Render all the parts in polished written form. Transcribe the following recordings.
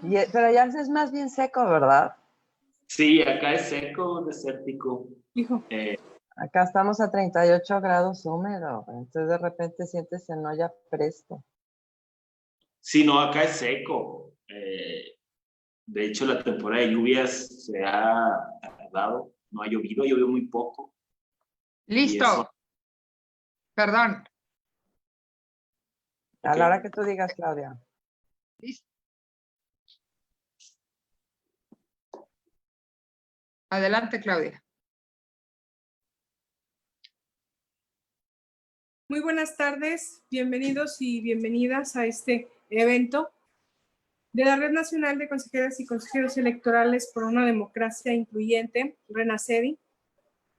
Pero ya es más bien seco, ¿verdad? Sí, acá es seco, desértico. Hijo. Acá estamos a 38 grados húmedo, entonces de repente sientes en olla presto. Sí, no, acá es seco. De hecho, la temporada de lluvias se ha tardado. No ha llovido muy poco. Listo. Perdón. A la hora que tú digas, Claudia. Listo. Adelante, Claudia. Muy buenas tardes, bienvenidos y bienvenidas a este evento de la Red Nacional de Consejeras y Consejeros Electorales por una Democracia Incluyente, RENACEDI.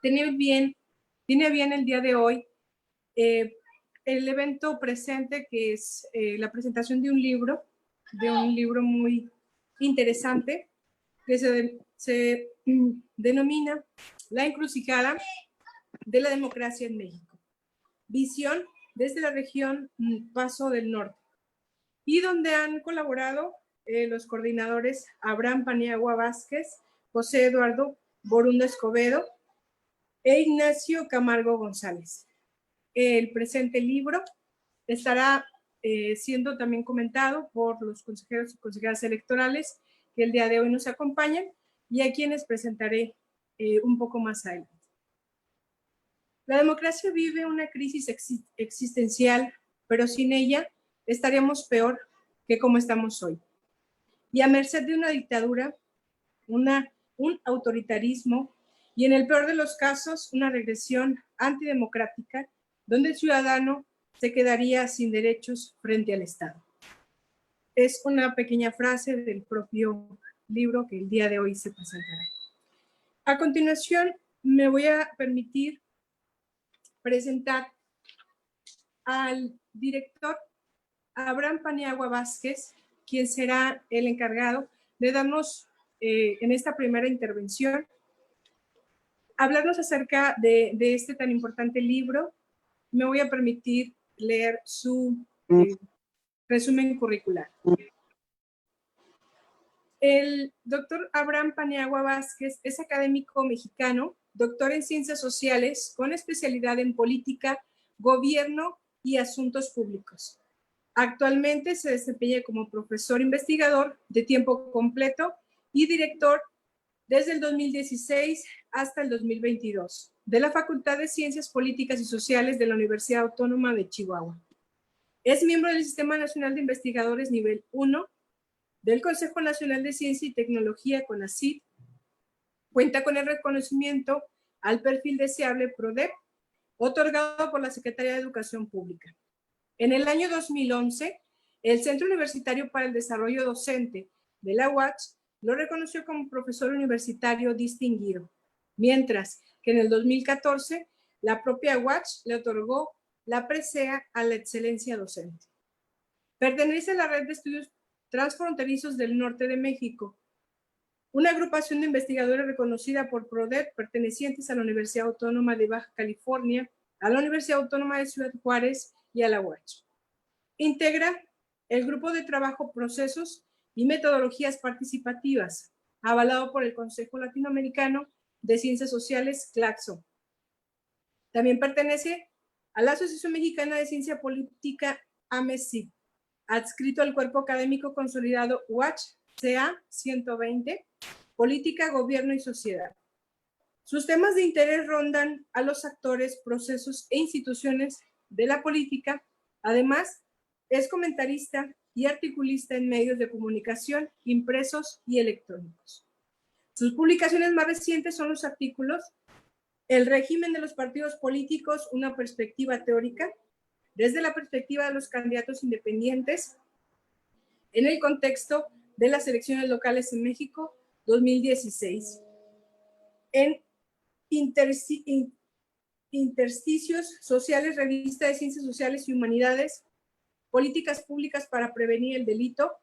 Tiene bien el día de hoy el evento presente, que es la presentación de un libro muy interesante, que se denomina La encrucijada de la democracia en México. Visión desde la región Paso del Norte, y donde han colaborado los coordinadores Abraham Paniagua Vázquez, José Eduardo Borunda Escobedo e Ignacio Camargo González. El presente libro estará siendo también comentado por los consejeros y consejeras electorales que el día de hoy nos acompañan y a quienes presentaré un poco más adelante. La democracia vive una crisis existencial, pero sin ella estaríamos peor que como estamos hoy. Y a merced de una dictadura, un autoritarismo y, en el peor de los casos, una regresión antidemocrática, donde el ciudadano se quedaría sin derechos frente al Estado. Es una pequeña frase del propio libro que el día de hoy se presentará. A continuación, me voy a permitir presentar al director Abraham Paniagua Vázquez, quien será el encargado de darnos en esta primera intervención, hablarnos acerca de este tan importante libro. Me voy a permitir leer su resumen curricular. El doctor Abraham Paniagua Vázquez es académico mexicano, doctor en Ciencias Sociales, con especialidad en Política, Gobierno y Asuntos Públicos. Actualmente se desempeña como profesor investigador de tiempo completo y director desde el 2016 hasta el 2022 de la Facultad de Ciencias Políticas y Sociales de la Universidad Autónoma de Chihuahua. Es miembro del Sistema Nacional de Investigadores Nivel 1 del Consejo Nacional de Ciencia y Tecnología, CONACYT. Cuenta con el reconocimiento al perfil deseable PRODEP, otorgado por la Secretaría de Educación Pública. En el año 2011, el Centro Universitario para el Desarrollo Docente de la UACH lo reconoció como profesor universitario distinguido, mientras que en el 2014 la propia UACH le otorgó la presea a la excelencia docente. Pertenece a la Red de Estudios Transfronterizos del Norte de México, una agrupación de investigadores reconocida por PRODEP pertenecientes a la Universidad Autónoma de Baja California, a la Universidad Autónoma de Ciudad Juárez y a la UACH. Integra el grupo de trabajo Procesos y Metodologías Participativas, avalado por el Consejo Latinoamericano de Ciencias Sociales, CLACSO. También pertenece a la Asociación Mexicana de Ciencia Política, AMECIP, adscrito al Cuerpo Académico Consolidado UACH, CA 120, Política, Gobierno y Sociedad. Sus temas de interés rondan a los actores, procesos e instituciones de la política. Además, es comentarista y articulista en medios de comunicación impresos y electrónicos. Sus publicaciones más recientes son los artículos El régimen de los partidos políticos, una perspectiva teórica, desde la perspectiva de los candidatos independientes, en el contexto de las elecciones locales en México 2016. En Intersticios Sociales, revista de Ciencias Sociales y Humanidades, Políticas Públicas para Prevenir el Delito,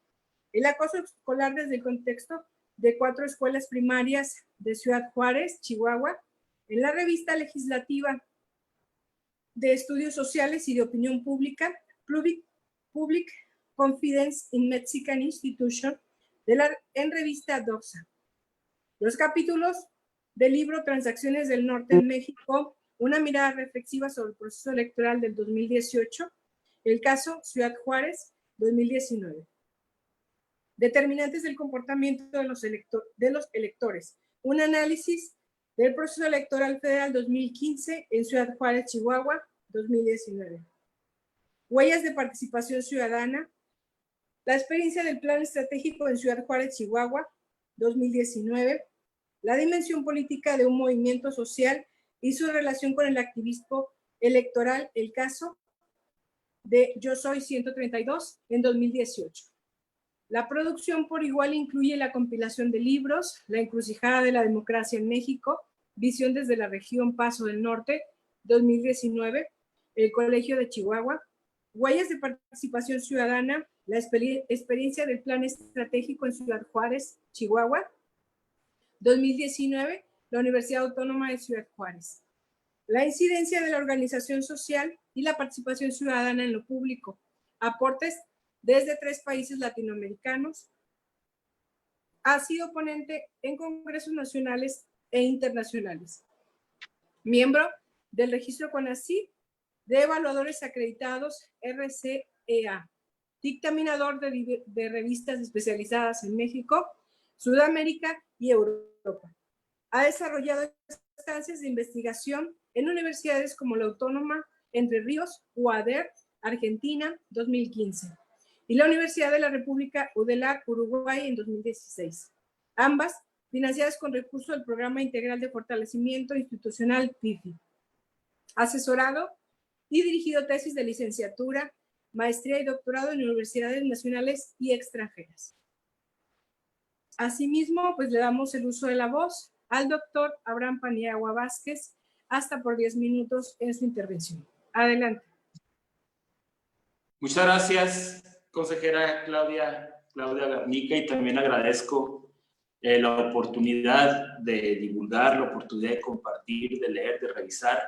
el acoso escolar desde el contexto de 4 escuelas primarias de Ciudad Juárez, Chihuahua, en la revista legislativa de Estudios Sociales y de Opinión Pública, Public Confidence in Mexican Institution, en revista Doxa. Los capítulos del libro Transacciones del Norte en México, una mirada reflexiva sobre el proceso electoral del 2018, el caso Ciudad Juárez, 2019. Determinantes del comportamiento de los electores, un análisis del proceso electoral federal 2015 en Ciudad Juárez, Chihuahua, 2019. Huellas de participación ciudadana, la experiencia del plan estratégico en Ciudad Juárez, Chihuahua, 2019, la dimensión política de un movimiento social y su relación con el activismo electoral, el caso de Yo Soy 132, en 2018. La producción por igual incluye la compilación de libros, La encrucijada de la democracia en México, Visión desde la región Paso del Norte, 2019, El Colegio de Chihuahua, Huellas de participación ciudadana, la experiencia del plan estratégico en Ciudad Juárez, Chihuahua, 2019, la Universidad Autónoma de Ciudad Juárez. La incidencia de la organización social y la participación ciudadana en lo público. Aportes desde 3 países latinoamericanos. Ha sido ponente en congresos nacionales e internacionales. Miembro del registro CONACYT de evaluadores acreditados RCEA. Dictaminador de revistas especializadas en México, Sudamérica y Europa. Ha desarrollado estancias de investigación en universidades como la Autónoma Entre Ríos, UADER, Argentina, 2015, y la Universidad de la República UDELAR, Uruguay, en 2016. Ambas financiadas con recursos del Programa Integral de Fortalecimiento Institucional PIFI. Asesorado y dirigido tesis de licenciatura, maestría y doctorado en universidades nacionales y extranjeras. Asimismo, pues le damos el uso de la voz al doctor Abraham Paniagua Vázquez, hasta por 10 minutos en su intervención. Adelante. Muchas gracias, consejera Claudia Garnica, y también agradezco la oportunidad de divulgar, la oportunidad de compartir, de leer, de revisar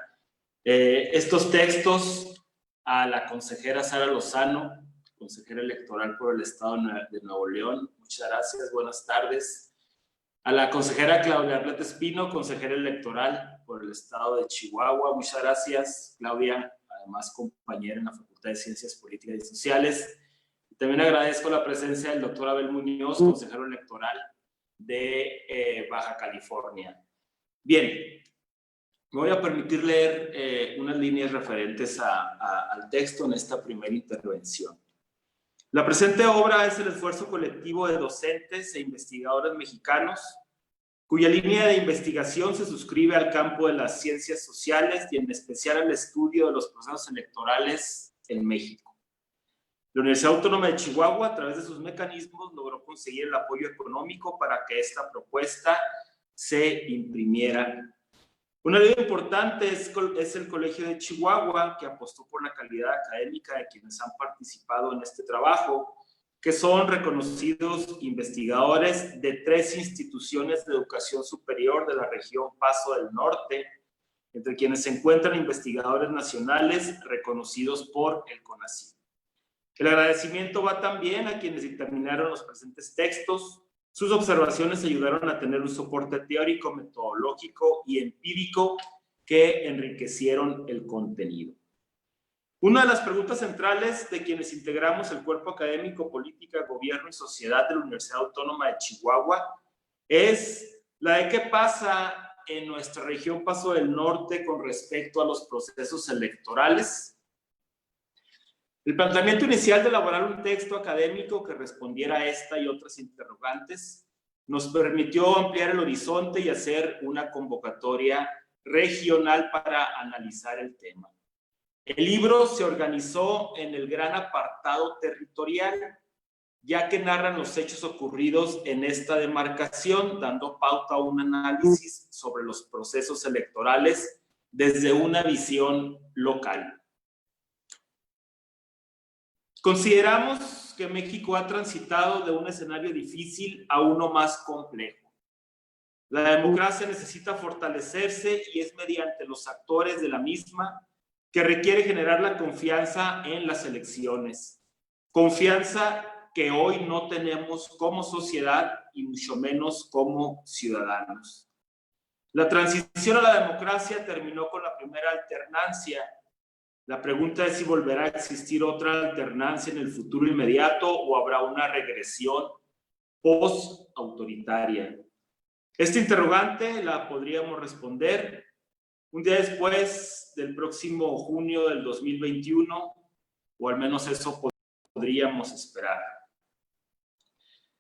estos textos a la consejera Sara Lozano, consejera electoral por el Estado de Nuevo León. Muchas gracias, buenas tardes. A la consejera Claudia Arleta Espino, consejera electoral por el Estado de Chihuahua. Muchas gracias, Claudia, además compañera en la Facultad de Ciencias Políticas y Sociales. También agradezco la presencia del doctor Abel Muñoz, consejero electoral de Baja California. Bien, me voy a permitir leer unas líneas referentes al texto en esta primera intervención. La presente obra es el esfuerzo colectivo de docentes e investigadores mexicanos cuya línea de investigación se suscribe al campo de las ciencias sociales y en especial al estudio de los procesos electorales en México. La Universidad Autónoma de Chihuahua, a través de sus mecanismos, logró conseguir el apoyo económico para que esta propuesta se imprimiera. Una ayuda importante es el Colegio de Chihuahua, que apostó por la calidad académica de quienes han participado en este trabajo, que son reconocidos investigadores de 3 instituciones de educación superior de la región Paso del Norte, entre quienes se encuentran investigadores nacionales reconocidos por el CONACYT. El agradecimiento va también a quienes dictaminaron los presentes textos. Sus observaciones ayudaron a tener un soporte teórico, metodológico y empírico que enriquecieron el contenido. Una de las preguntas centrales de quienes integramos el cuerpo académico, política, gobierno y sociedad de la Universidad Autónoma de Chihuahua es la de qué pasa en nuestra región Paso del Norte con respecto a los procesos electorales. El planteamiento inicial de elaborar un texto académico que respondiera a esta y otras interrogantes nos permitió ampliar el horizonte y hacer una convocatoria regional para analizar el tema. El libro se organizó en el gran apartado territorial, ya que narran los hechos ocurridos en esta demarcación, dando pauta a un análisis sobre los procesos electorales desde una visión local. Consideramos que México ha transitado de un escenario difícil a uno más complejo. La democracia necesita fortalecerse y es mediante los actores de la misma que requiere generar la confianza en las elecciones. Confianza que hoy no tenemos como sociedad y mucho menos como ciudadanos. La transición a la democracia terminó con la primera alternancia. La pregunta es si volverá a existir otra alternancia en el futuro inmediato o habrá una regresión post-autoritaria. Esta interrogante la podríamos responder un día después del próximo junio del 2021, o al menos eso podríamos esperar.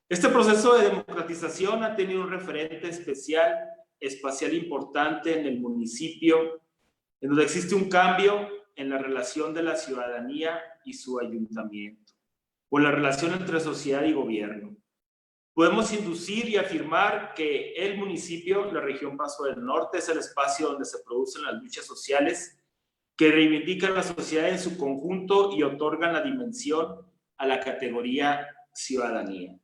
Este proceso de democratización ha tenido un referente espacial importante en el municipio, en donde existe un cambio en la relación de la ciudadanía y su ayuntamiento, o la relación entre sociedad y gobierno. Podemos inducir y afirmar que el municipio, la región Paso del Norte, es el espacio donde se producen las luchas sociales que reivindican la sociedad en su conjunto y otorgan la dimensión a la categoría ciudadanía.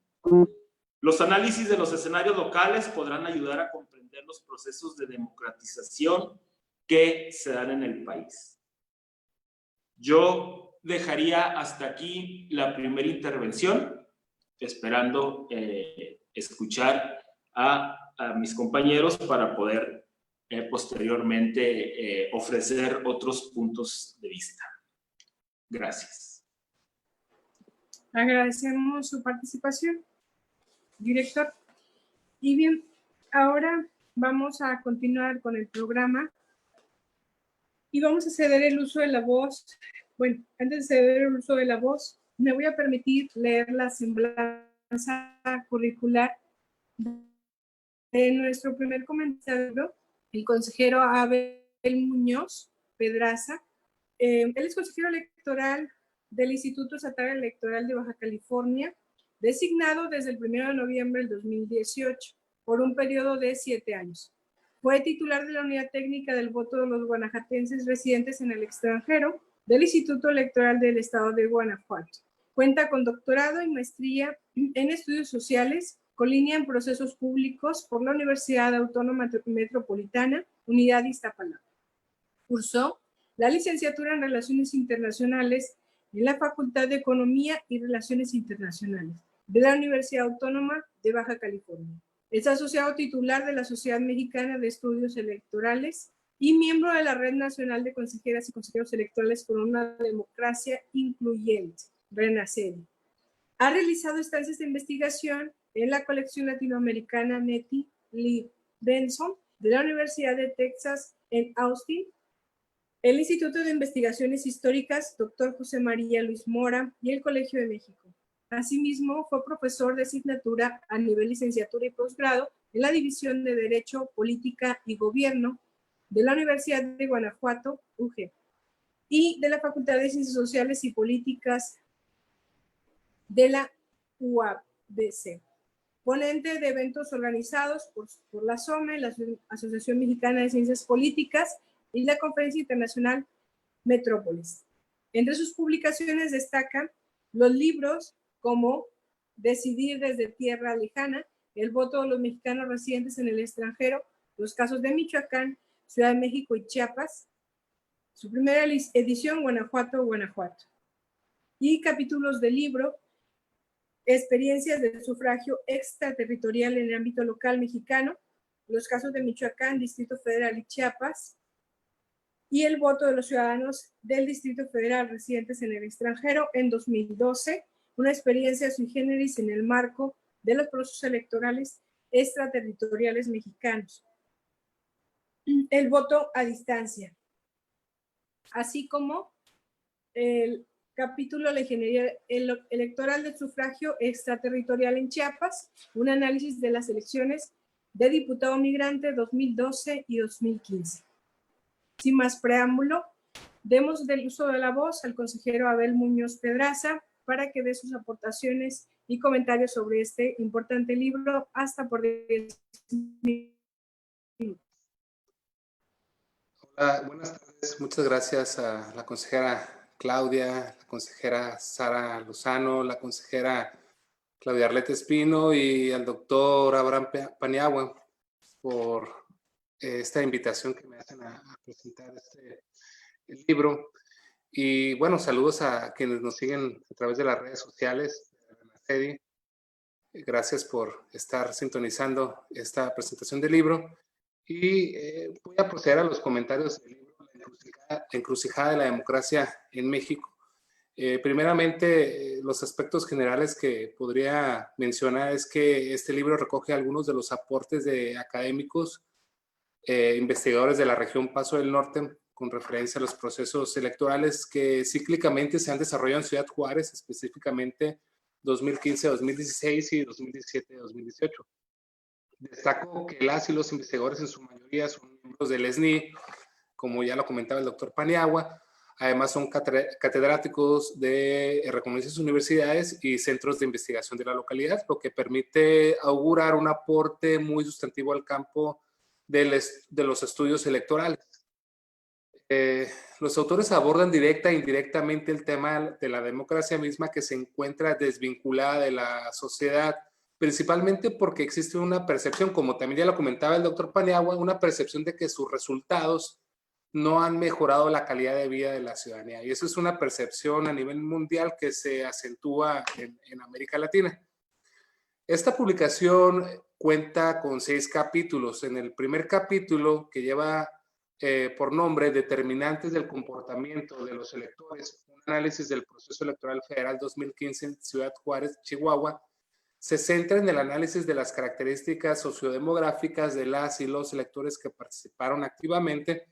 Los análisis de los escenarios locales podrán ayudar a comprender los procesos de democratización que se dan en el país. Yo dejaría hasta aquí la primera intervención, esperando escuchar a mis compañeros para poder posteriormente ofrecer otros puntos de vista. Gracias. Agradecemos su participación, director. Y bien, ahora vamos a continuar con el programa y vamos a ceder el uso de la voz. Bueno, antes de ceder el uso de la voz, me voy a permitir leer la semblanza curricular de nuestro primer comentario, el consejero Abel Muñoz Pedraza. Él es consejero electoral del Instituto Estatal Electoral de Baja California, designado desde el 1 de noviembre del 2018 por un periodo de 7 años. Fue titular de la Unidad Técnica del Voto de los Guanajuatenses residentes en el extranjero del Instituto Electoral del Estado de Guanajuato. Cuenta con doctorado y maestría en estudios sociales, con línea en procesos públicos por la Universidad Autónoma Metropolitana, Unidad Iztapalapa. Cursó la licenciatura en Relaciones Internacionales en la Facultad de Economía y Relaciones Internacionales de la Universidad Autónoma de Baja California. Es asociado titular de la Sociedad Mexicana de Estudios Electorales y miembro de la Red Nacional de Consejeras y Consejeros Electorales por una Democracia Incluyente, RENACEDI. Ha realizado estancias de investigación en la colección latinoamericana Nettie Lee Benson de la Universidad de Texas en Austin, el Instituto de Investigaciones Históricas Dr. José María Luis Mora y el Colegio de México. Asimismo, fue profesor de asignatura a nivel licenciatura y posgrado en la División de Derecho, Política y Gobierno de la Universidad de Guanajuato, UG, y de la Facultad de Ciencias Sociales y Políticas de la UABC. Ponente de eventos organizados por la SOME, la Asociación Mexicana de Ciencias Políticas, y la Conferencia Internacional Metrópolis. Entre sus publicaciones destacan los libros como Decidir desde Tierra Lejana, El voto de los mexicanos residentes en el extranjero, los casos de Michoacán, Ciudad de México y Chiapas, su primera edición, Guanajuato, Guanajuato, y capítulos del libro Experiencias del sufragio extraterritorial en el ámbito local mexicano, los casos de Michoacán, Distrito Federal y Chiapas, y el voto de los ciudadanos del Distrito Federal residentes en el extranjero en 2012, una experiencia sui generis en el marco de los procesos electorales extraterritoriales mexicanos. El voto a distancia, así como el capítulo de la ingeniería electoral del sufragio extraterritorial en Chiapas, un análisis de las elecciones de diputado migrante 2012 y 2015. Sin más preámbulo, demos el uso de la voz al consejero Abel Muñoz Pedraza para que dé sus aportaciones y comentarios sobre este importante libro hasta por 10 minutos. Hola, buenas tardes. Muchas gracias a la consejera Claudia, la consejera Sara Lozano, la consejera Claudia Arleta Espino y al doctor Abraham Paniagua por esta invitación que me hacen a presentar el libro. Y bueno, saludos a quienes nos siguen a través de las redes sociales Araceli. Gracias por estar sintonizando esta presentación del libro. Y voy a proceder a los comentarios del libro La encrucijada de la democracia en México. Primeramente, los aspectos generales que podría mencionar es que este libro recoge algunos de los aportes de académicos, investigadores de la región Paso del Norte, con referencia a los procesos electorales que cíclicamente se han desarrollado en Ciudad Juárez, específicamente 2015-2016 y 2017-2018. Destaco que las y los investigadores en su mayoría son miembros del SNI, como ya lo comentaba el doctor Paniagua. Además son catedráticos de reconocidas universidades y centros de investigación de la localidad, lo que permite augurar un aporte muy sustantivo al campo de los estudios electorales. Los autores abordan directa e indirectamente el tema de la democracia misma, que se encuentra desvinculada de la sociedad, principalmente porque existe una percepción, como también ya lo comentaba el doctor Paniagua, una percepción de que sus resultados no han mejorado la calidad de vida de la ciudadanía. Y eso es una percepción a nivel mundial que se acentúa en América Latina. Esta publicación cuenta con 6 capítulos. En el primer capítulo, que lleva por nombre Determinantes del comportamiento de los electores, un análisis del proceso electoral federal 2015 en Ciudad Juárez, Chihuahua, se centra en el análisis de las características sociodemográficas de las y los electores que participaron activamente,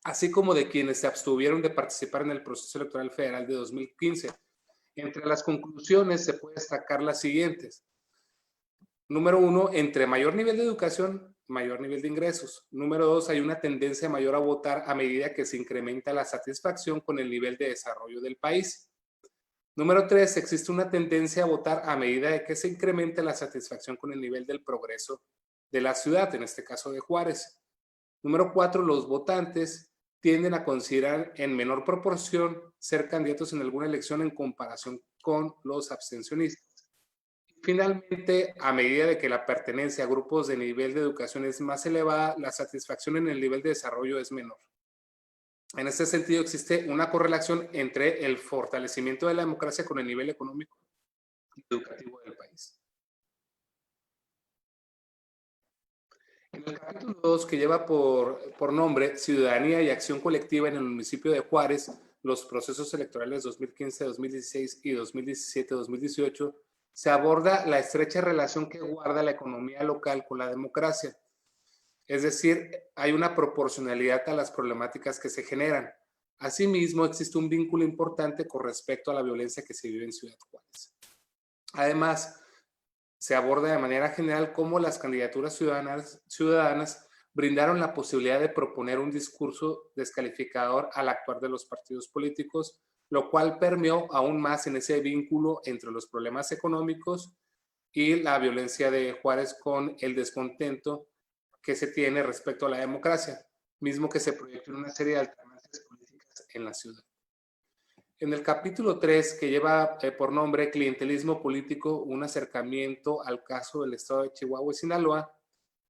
así como de quienes se abstuvieron de participar en el proceso electoral federal de 2015. Entre las conclusiones se puede destacar las siguientes. Número 1, entre mayor nivel de educación, mayor nivel de ingresos. Número 2, hay una tendencia mayor a votar a medida que se incrementa la satisfacción con el nivel de desarrollo del país. Número 3, existe una tendencia a votar a medida de que se incrementa la satisfacción con el nivel del progreso de la ciudad, en este caso de Juárez. Número 4, los votantes tienden a considerar en menor proporción ser candidatos en alguna elección en comparación con los abstencionistas. Finalmente, a medida de que la pertenencia a grupos de nivel de educación es más elevada, la satisfacción en el nivel de desarrollo es menor. En este sentido, existe una correlación entre el fortalecimiento de la democracia con el nivel económico y educativo del país. En el capítulo 2, que lleva por nombre Ciudadanía y Acción Colectiva en el municipio de Juárez, los procesos electorales 2015-2016 y 2017-2018, se aborda la estrecha relación que guarda la economía local con la democracia. Es decir, hay una proporcionalidad a las problemáticas que se generan. Asimismo, existe un vínculo importante con respecto a la violencia que se vive en Ciudad Juárez. Además, se aborda de manera general cómo las candidaturas ciudadanas brindaron la posibilidad de proponer un discurso descalificador al actuar de los partidos políticos, lo cual permeó aún más en ese vínculo entre los problemas económicos y la violencia de Juárez con el descontento que se tiene respecto a la democracia, mismo que se proyectó en una serie de alternancias políticas en la ciudad. En el capítulo 3, que lleva por nombre Clientelismo Político, un acercamiento al caso del estado de Chihuahua y Sinaloa,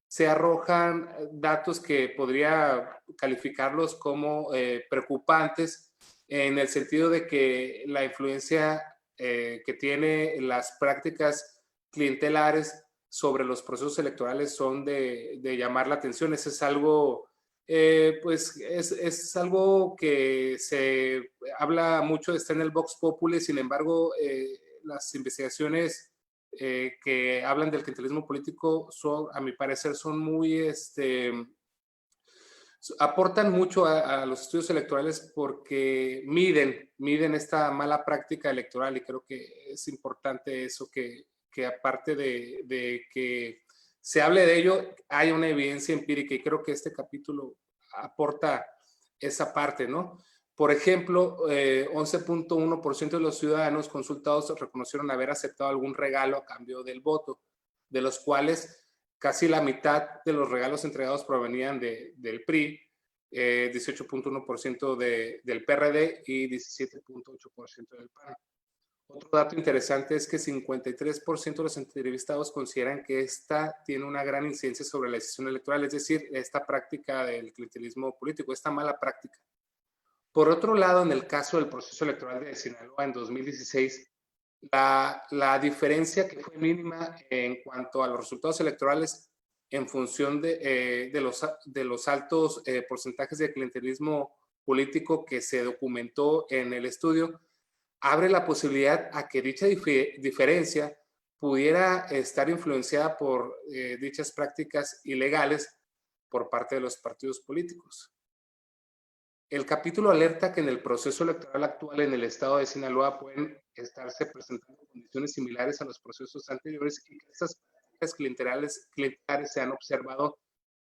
se arrojan datos que podría calificarlos como preocupantes, en el sentido de que la influencia que tiene las prácticas clientelares sobre los procesos electorales son de llamar la atención. Eso es algo, pues es algo que se habla mucho, está en el Vox Populi. Sin embargo, las investigaciones que hablan del clientelismo político son, a mi parecer, son muy aportan mucho a los estudios electorales porque miden esta mala práctica electoral, y creo que es importante eso, que aparte de que se hable de ello, hay una evidencia empírica, y creo que este capítulo aporta esa parte, ¿no? Por ejemplo, 11.1% de los ciudadanos consultados reconocieron haber aceptado algún regalo a cambio del voto, de los cuales casi la mitad de los regalos entregados provenían del PRI, 18.1% del PRD y 17.8% del PAN. Otro dato interesante es que 53% de los entrevistados consideran que esta tiene una gran incidencia sobre la decisión electoral, es decir, esta práctica del clientelismo político, esta mala práctica. Por otro lado, en el caso del proceso electoral de Sinaloa en 2016, la diferencia que fue mínima en cuanto a los resultados electorales en función de los altos porcentajes de clientelismo político que se documentó en el estudio, abre la posibilidad a que dicha diferencia pudiera estar influenciada por dichas prácticas ilegales por parte de los partidos políticos. El capítulo alerta que en el proceso electoral actual en el estado de Sinaloa pueden estarse presentando condiciones similares a los procesos anteriores y que estas prácticas clientelares se han observado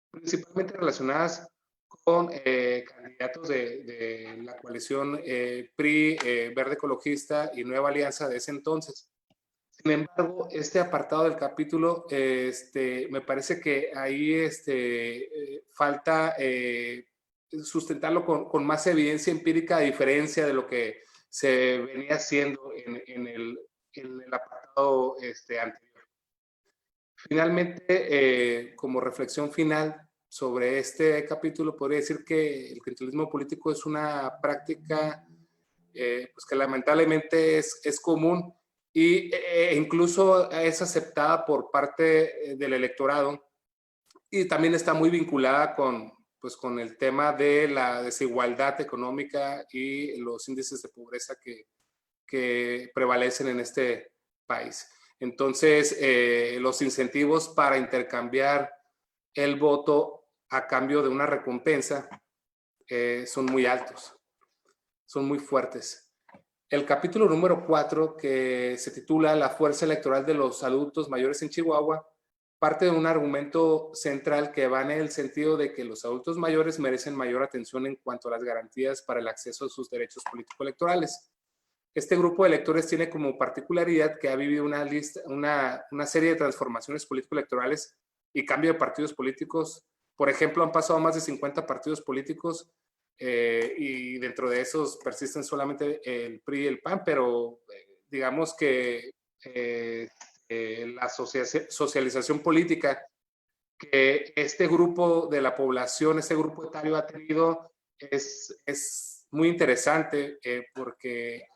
principalmente relacionadas con candidatos de la coalición PRI, Verde Ecologista y Nueva Alianza de ese entonces. Sin embargo, este apartado del capítulo, me parece que ahí falta sustentarlo con más evidencia empírica, a diferencia de lo que se venía haciendo en el apartado anterior. Finalmente, como reflexión final sobre este capítulo, podría decir que el clientelismo político es una práctica pues que lamentablemente es común e incluso es aceptada por parte del electorado, y también está muy vinculada con el tema de la desigualdad económica y los índices de pobreza que prevalecen en este país. Entonces, los incentivos para intercambiar el voto a cambio de una recompensa son muy altos, son muy fuertes. El capítulo número 4, que se titula La fuerza electoral de los adultos mayores en Chihuahua, parte de un argumento central que va en el sentido de que los adultos mayores merecen mayor atención en cuanto a las garantías para el acceso a sus derechos político-electorales. Este grupo de electores tiene como particularidad que ha vivido una serie de transformaciones político-electorales y cambio de partidos políticos. Por ejemplo, han pasado más de 50 partidos políticos y dentro de esos persisten solamente el PRI y el PAN, pero digamos que la socialización política que este grupo de la población, este grupo etario ha tenido es muy interesante porque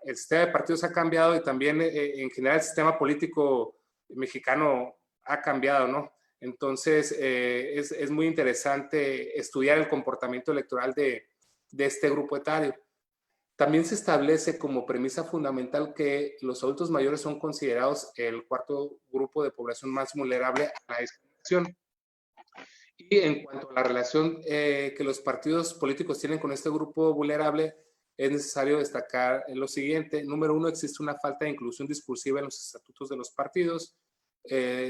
el sistema de partidos ha cambiado y también en general el sistema político mexicano ha cambiado, ¿no? Entonces es muy interesante estudiar el comportamiento electoral de este grupo etario. También se establece como premisa fundamental que los adultos mayores son considerados el cuarto grupo de población más vulnerable a la discriminación. Y en cuanto a la relación que los partidos políticos tienen con este grupo vulnerable, es necesario destacar lo siguiente. Número 1, existe una falta de inclusión discursiva en los estatutos de los partidos.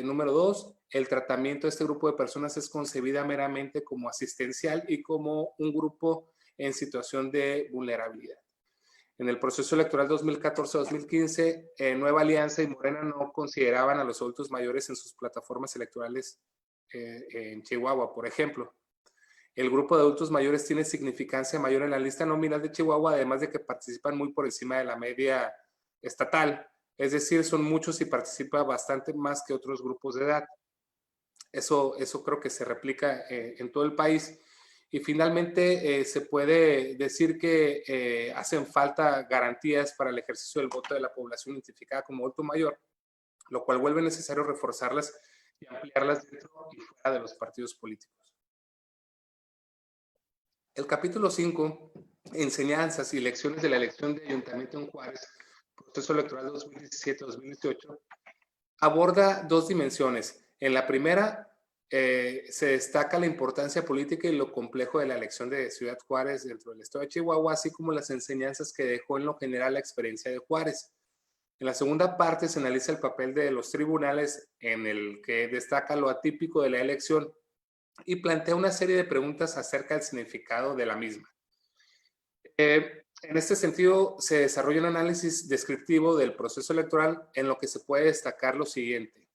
Número 2, el tratamiento de este grupo de personas es concebida meramente como asistencial y como un grupo en situación de vulnerabilidad. En el proceso electoral 2014-2015, Nueva Alianza y Morena no consideraban a los adultos mayores en sus plataformas electorales en Chihuahua, por ejemplo. El grupo de adultos mayores tiene significancia mayor en la lista nominal de Chihuahua, además de que participan muy por encima de la media estatal. Es decir, son muchos y participan bastante más que otros grupos de edad. Eso creo que se replica en todo el país. Y finalmente se puede decir que hacen falta garantías para el ejercicio del voto de la población identificada como adulto mayor, lo cual vuelve necesario reforzarlas y ampliarlas dentro y fuera de los partidos políticos. El capítulo 5, enseñanzas y lecciones de la elección de ayuntamiento en Juárez, proceso electoral 2017-2018, aborda dos dimensiones. En la primera, se destaca la importancia política y lo complejo de la elección de Ciudad Juárez dentro del estado de Chihuahua, así como las enseñanzas que dejó en lo general la experiencia de Juárez. En la segunda parte se analiza el papel de los tribunales, en el que destaca lo atípico de la elección y plantea una serie de preguntas acerca del significado de la misma. En este sentido, se desarrolla un análisis descriptivo del proceso electoral en lo que se puede destacar lo siguiente.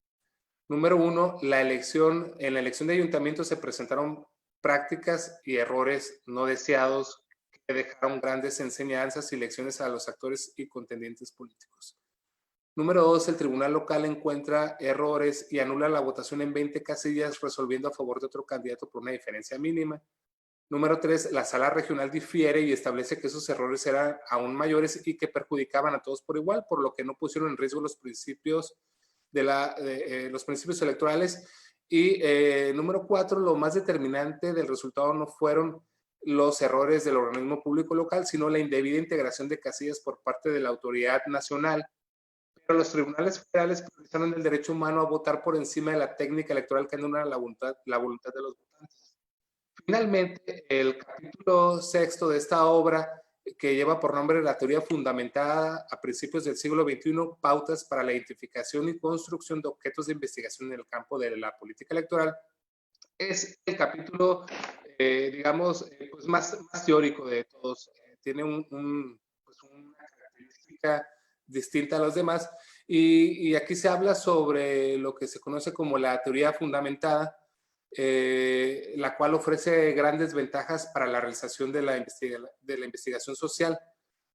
Número 1, en la elección de ayuntamiento se presentaron prácticas y errores no deseados que dejaron grandes enseñanzas y lecciones a los actores y contendientes políticos. Número 2, el tribunal local encuentra errores y anula la votación en 20 casillas, resolviendo a favor de otro candidato por una diferencia mínima. Número 3, la sala regional difiere y establece que esos errores eran aún mayores y que perjudicaban a todos por igual, por lo que no pusieron en riesgo los principios los principios electorales. Y número 4, lo más determinante del resultado no fueron los errores del organismo público local, sino la indebida integración de casillas por parte de la autoridad nacional. Pero los tribunales federales priorizaron el derecho humano a votar por encima de la técnica electoral que anula la voluntad de los votantes. Finalmente, el capítulo 6 de esta obra, que lleva por nombre La teoría fundamentada a principios del siglo XXI, pautas para la identificación y construcción de objetos de investigación en el campo de la política electoral, es el capítulo, digamos, pues más teórico de todos. Tiene pues una característica distinta a los demás, y aquí se habla sobre lo que se conoce como la teoría fundamentada, la cual ofrece grandes ventajas para la realización de la investigación social.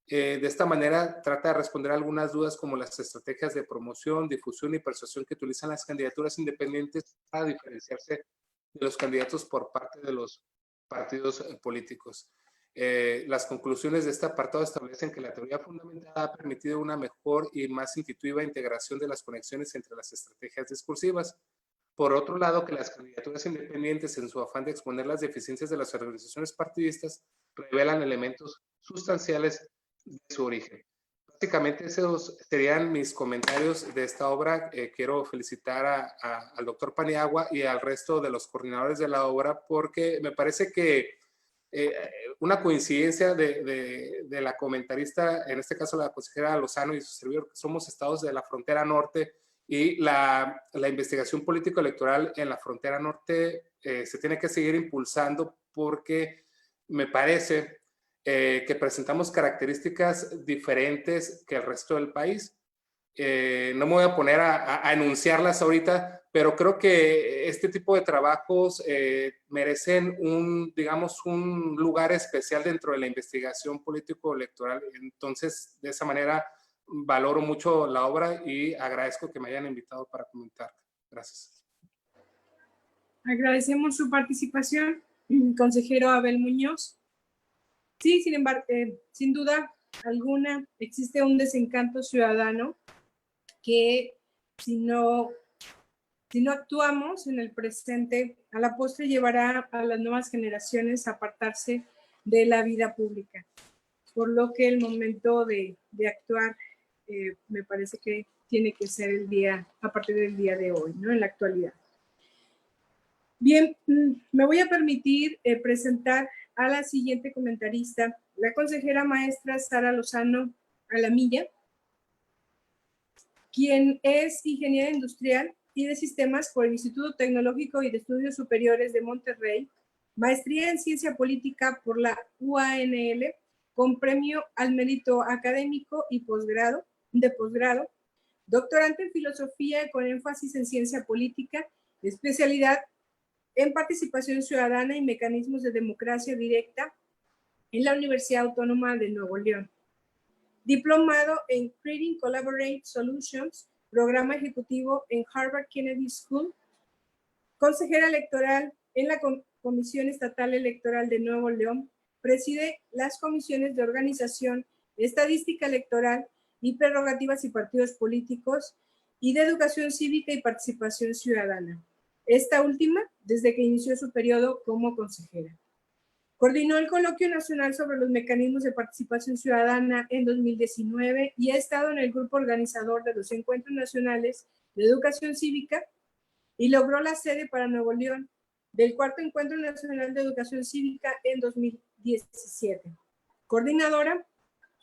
De esta manera trata de responder a algunas dudas como las estrategias de promoción, difusión y persuasión que utilizan las candidaturas independientes para diferenciarse de los candidatos por parte de los partidos políticos. Las conclusiones de este apartado establecen que la teoría fundamentada ha permitido una mejor y más intuitiva integración de las conexiones entre las estrategias discursivas. Por otro lado, que las candidaturas independientes, en su afán de exponer las deficiencias de las organizaciones partidistas, revelan elementos sustanciales de su origen. Básicamente esos serían mis comentarios de esta obra. Quiero felicitar al doctor Paniagua y al resto de los coordinadores de la obra, porque me parece que una coincidencia de la comentarista, en este caso la consejera Lozano y su servidor, que somos estados de la frontera norte, y la investigación político-electoral en la frontera norte se tiene que seguir impulsando, porque me parece que presentamos características diferentes que el resto del país. No me voy a poner a enunciarlas ahorita, pero creo que este tipo de trabajos merecen digamos, un lugar especial dentro de la investigación político-electoral. Entonces, de esa manera, valoro mucho la obra y agradezco que me hayan invitado para comentar. Gracias. Agradecemos su participación, consejero Abel Muñoz. Sí, sin embargo, sin duda alguna, existe un desencanto ciudadano que si no actuamos en el presente, a la postre llevará a las nuevas generaciones a apartarse de la vida pública. Por lo que el momento de actuar me parece que tiene que ser a partir del día de hoy, ¿no? En la actualidad. Bien, me voy a permitir presentar a la siguiente comentarista, la consejera maestra Sara Lozano Alamilla, quien es ingeniera industrial y de sistemas por el Instituto Tecnológico y de Estudios Superiores de Monterrey, maestría en ciencia política por la UANL, con premio al mérito académico y posgrado, doctorante en filosofía con énfasis en ciencia política, especialidad en participación ciudadana y mecanismos de democracia directa en la Universidad Autónoma de Nuevo León. Diplomado en Creating Collaborate Solutions, programa ejecutivo en Harvard Kennedy School, consejera electoral en la Comisión Estatal Electoral de Nuevo León, preside las comisiones de organización, estadística electoral y prerrogativas y partidos políticos, y de educación cívica y participación ciudadana. Esta última, desde que inició su periodo como consejera. Coordinó el Coloquio Nacional sobre los Mecanismos de Participación Ciudadana en 2019 y ha estado en el grupo organizador de los Encuentros Nacionales de Educación Cívica y logró la sede para Nuevo León del Cuarto Encuentro Nacional de Educación Cívica en 2017. Coordinadora,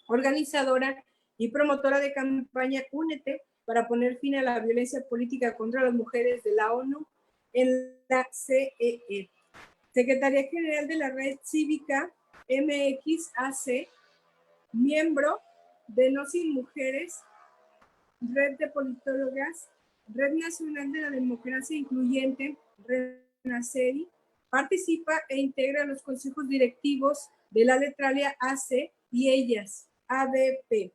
organizadora y promotora de campaña Únete para poner fin a la violencia política contra las mujeres de la ONU en la CEE. Secretaria General de la Red Cívica MXAC, miembro de No Sin Mujeres, Red de Politólogas, Red Nacional de la Democracia Incluyente, RENACEDI, participa e integra los consejos directivos de la Letralia AC y ellas, ADP.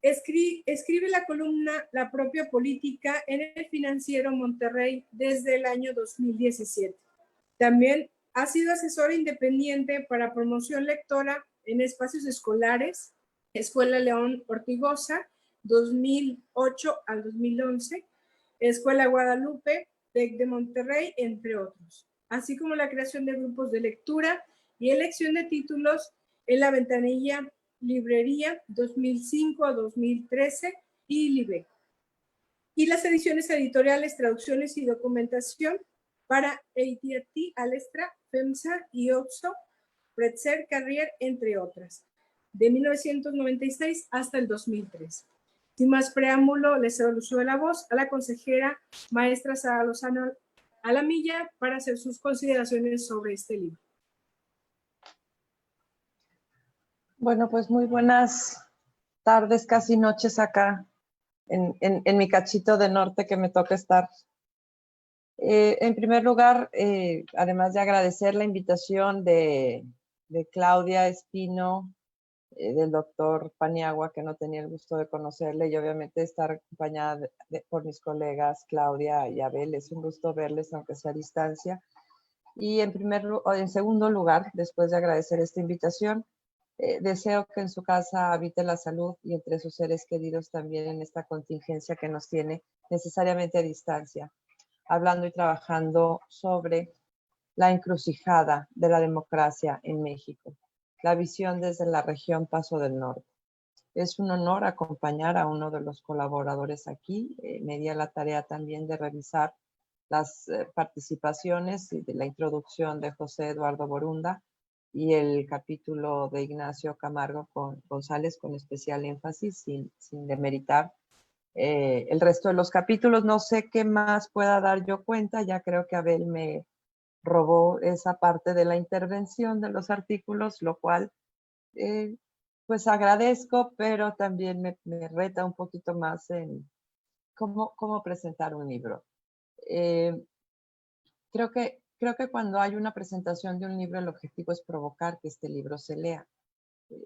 Escribe la columna La propia política en El Financiero Monterrey desde el año 2017. También Ha sido asesora independiente para promoción lectora en espacios escolares, Escuela León Ortigosa, 2008 al 2011, Escuela Guadalupe, TEC de Monterrey, entre otros, así como la creación de grupos de lectura y elección de títulos en La Ventanilla Librería 2005 a 2013 y Libe. Y las ediciones editoriales, traducciones y documentación para AT&T, Alestra, FEMSA y Oxo, Pretzer, Carrier, entre otras, de 1996 hasta el 2003. Sin más preámbulo, le cedo el uso de la voz a la consejera maestra Sara Lozano Alamilla para hacer sus consideraciones sobre este libro. Bueno, pues muy buenas tardes, casi noches acá en mi cachito de norte que me toca estar. En primer lugar, además de agradecer la invitación de Claudia Espino, del doctor Paniagua, que no tenía el gusto de conocerle, y obviamente estar acompañada por mis colegas Claudia y Abel. Es un gusto verles, aunque sea a distancia. Y en segundo lugar, después de agradecer esta invitación, deseo que en su casa habite la salud y entre sus seres queridos también en esta contingencia que nos tiene necesariamente a distancia, hablando y trabajando sobre la encrucijada de la democracia en México, la visión desde la región Paso del Norte. Es un honor acompañar a uno de los colaboradores aquí. Me di a la tarea también de revisar las participaciones y de la introducción de José Eduardo Borunda y el capítulo de Ignacio Camargo González con especial énfasis, sin demeritar el resto de los capítulos. No sé qué más pueda dar yo cuenta, ya creo que Abel me robó esa parte de la intervención de los artículos, lo cual pues agradezco, pero también me reta un poquito más en cómo presentar un libro. Creo que cuando hay una presentación de un libro, el objetivo es provocar que este libro se lea,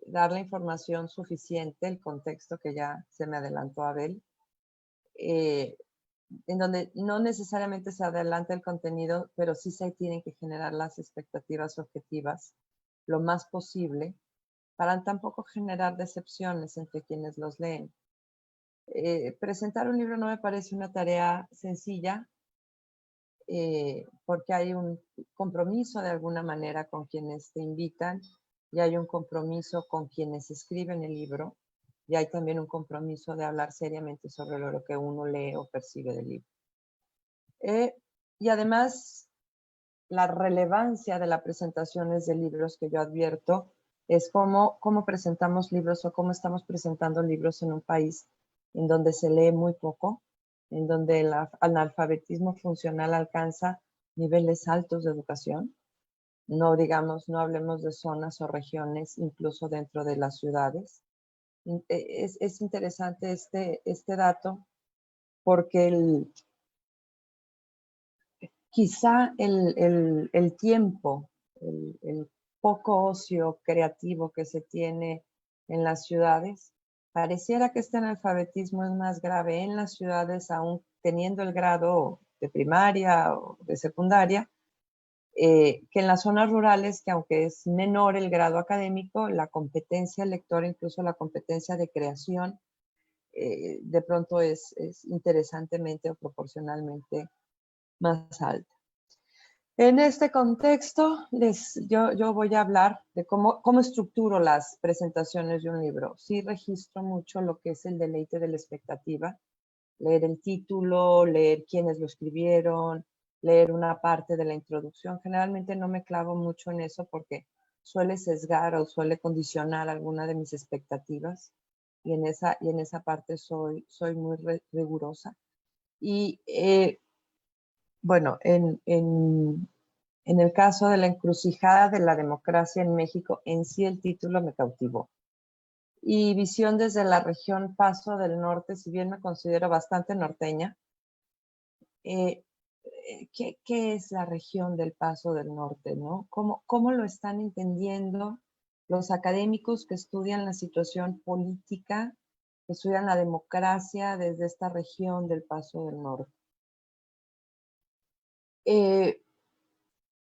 dar la información suficiente, el contexto que ya se me adelantó Abel, en donde no necesariamente se adelanta el contenido, pero sí se tienen que generar las expectativas objetivas lo más posible para tampoco generar decepciones entre quienes los leen. Presentar un libro no me parece una tarea sencilla, porque hay un compromiso de alguna manera con quienes te invitan y hay un compromiso con quienes escriben el libro y hay también un compromiso de hablar seriamente sobre lo que uno lee o percibe del libro. Y además, la relevancia de las presentaciones de libros que yo advierto es cómo presentamos libros o cómo estamos presentando libros en un país en donde se lee muy poco, en donde el analfabetismo funcional alcanza niveles altos de educación. No hablemos de zonas o regiones, incluso dentro de las ciudades. Es interesante este dato porque quizá el tiempo, el poco ocio creativo que se tiene en las ciudades, pareciera que este analfabetismo es más grave en las ciudades, aún teniendo el grado de primaria o de secundaria, que en las zonas rurales, que aunque es menor el grado académico, la competencia lectora, incluso la competencia de creación, de pronto es interesantemente o proporcionalmente más alta. En este contexto, yo voy a hablar de cómo estructuro las presentaciones de un libro. Sí registro mucho lo que es el deleite de la expectativa, leer el título, leer quiénes lo escribieron, leer una parte de la introducción. Generalmente no me clavo mucho en eso porque suele sesgar o suele condicionar alguna de mis expectativas y en esa parte soy muy rigurosa. Y bueno, en el caso de la encrucijada de la democracia en México, en sí el título me cautivó. Y visión desde la región Paso del Norte, si bien me considero bastante norteña, ¿qué es la región del Paso del Norte, ¿no? ¿Cómo lo están entendiendo los académicos que estudian la situación política, que estudian la democracia desde esta región del Paso del Norte?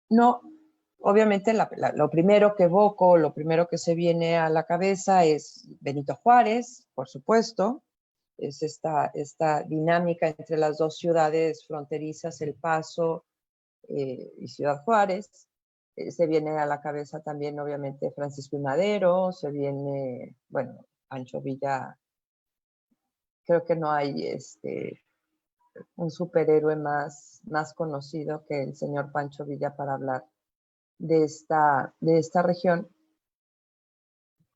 No obviamente lo primero que evoco, lo primero que se viene a la cabeza es Benito Juárez, por supuesto. Es esta dinámica entre las dos ciudades fronterizas, El Paso y Ciudad Juárez. Se viene a la cabeza también, obviamente, Francisco I. Madero, se viene, bueno, Pancho Villa. Creo que no hay un superhéroe más conocido que el señor Pancho Villa para hablar de esta región.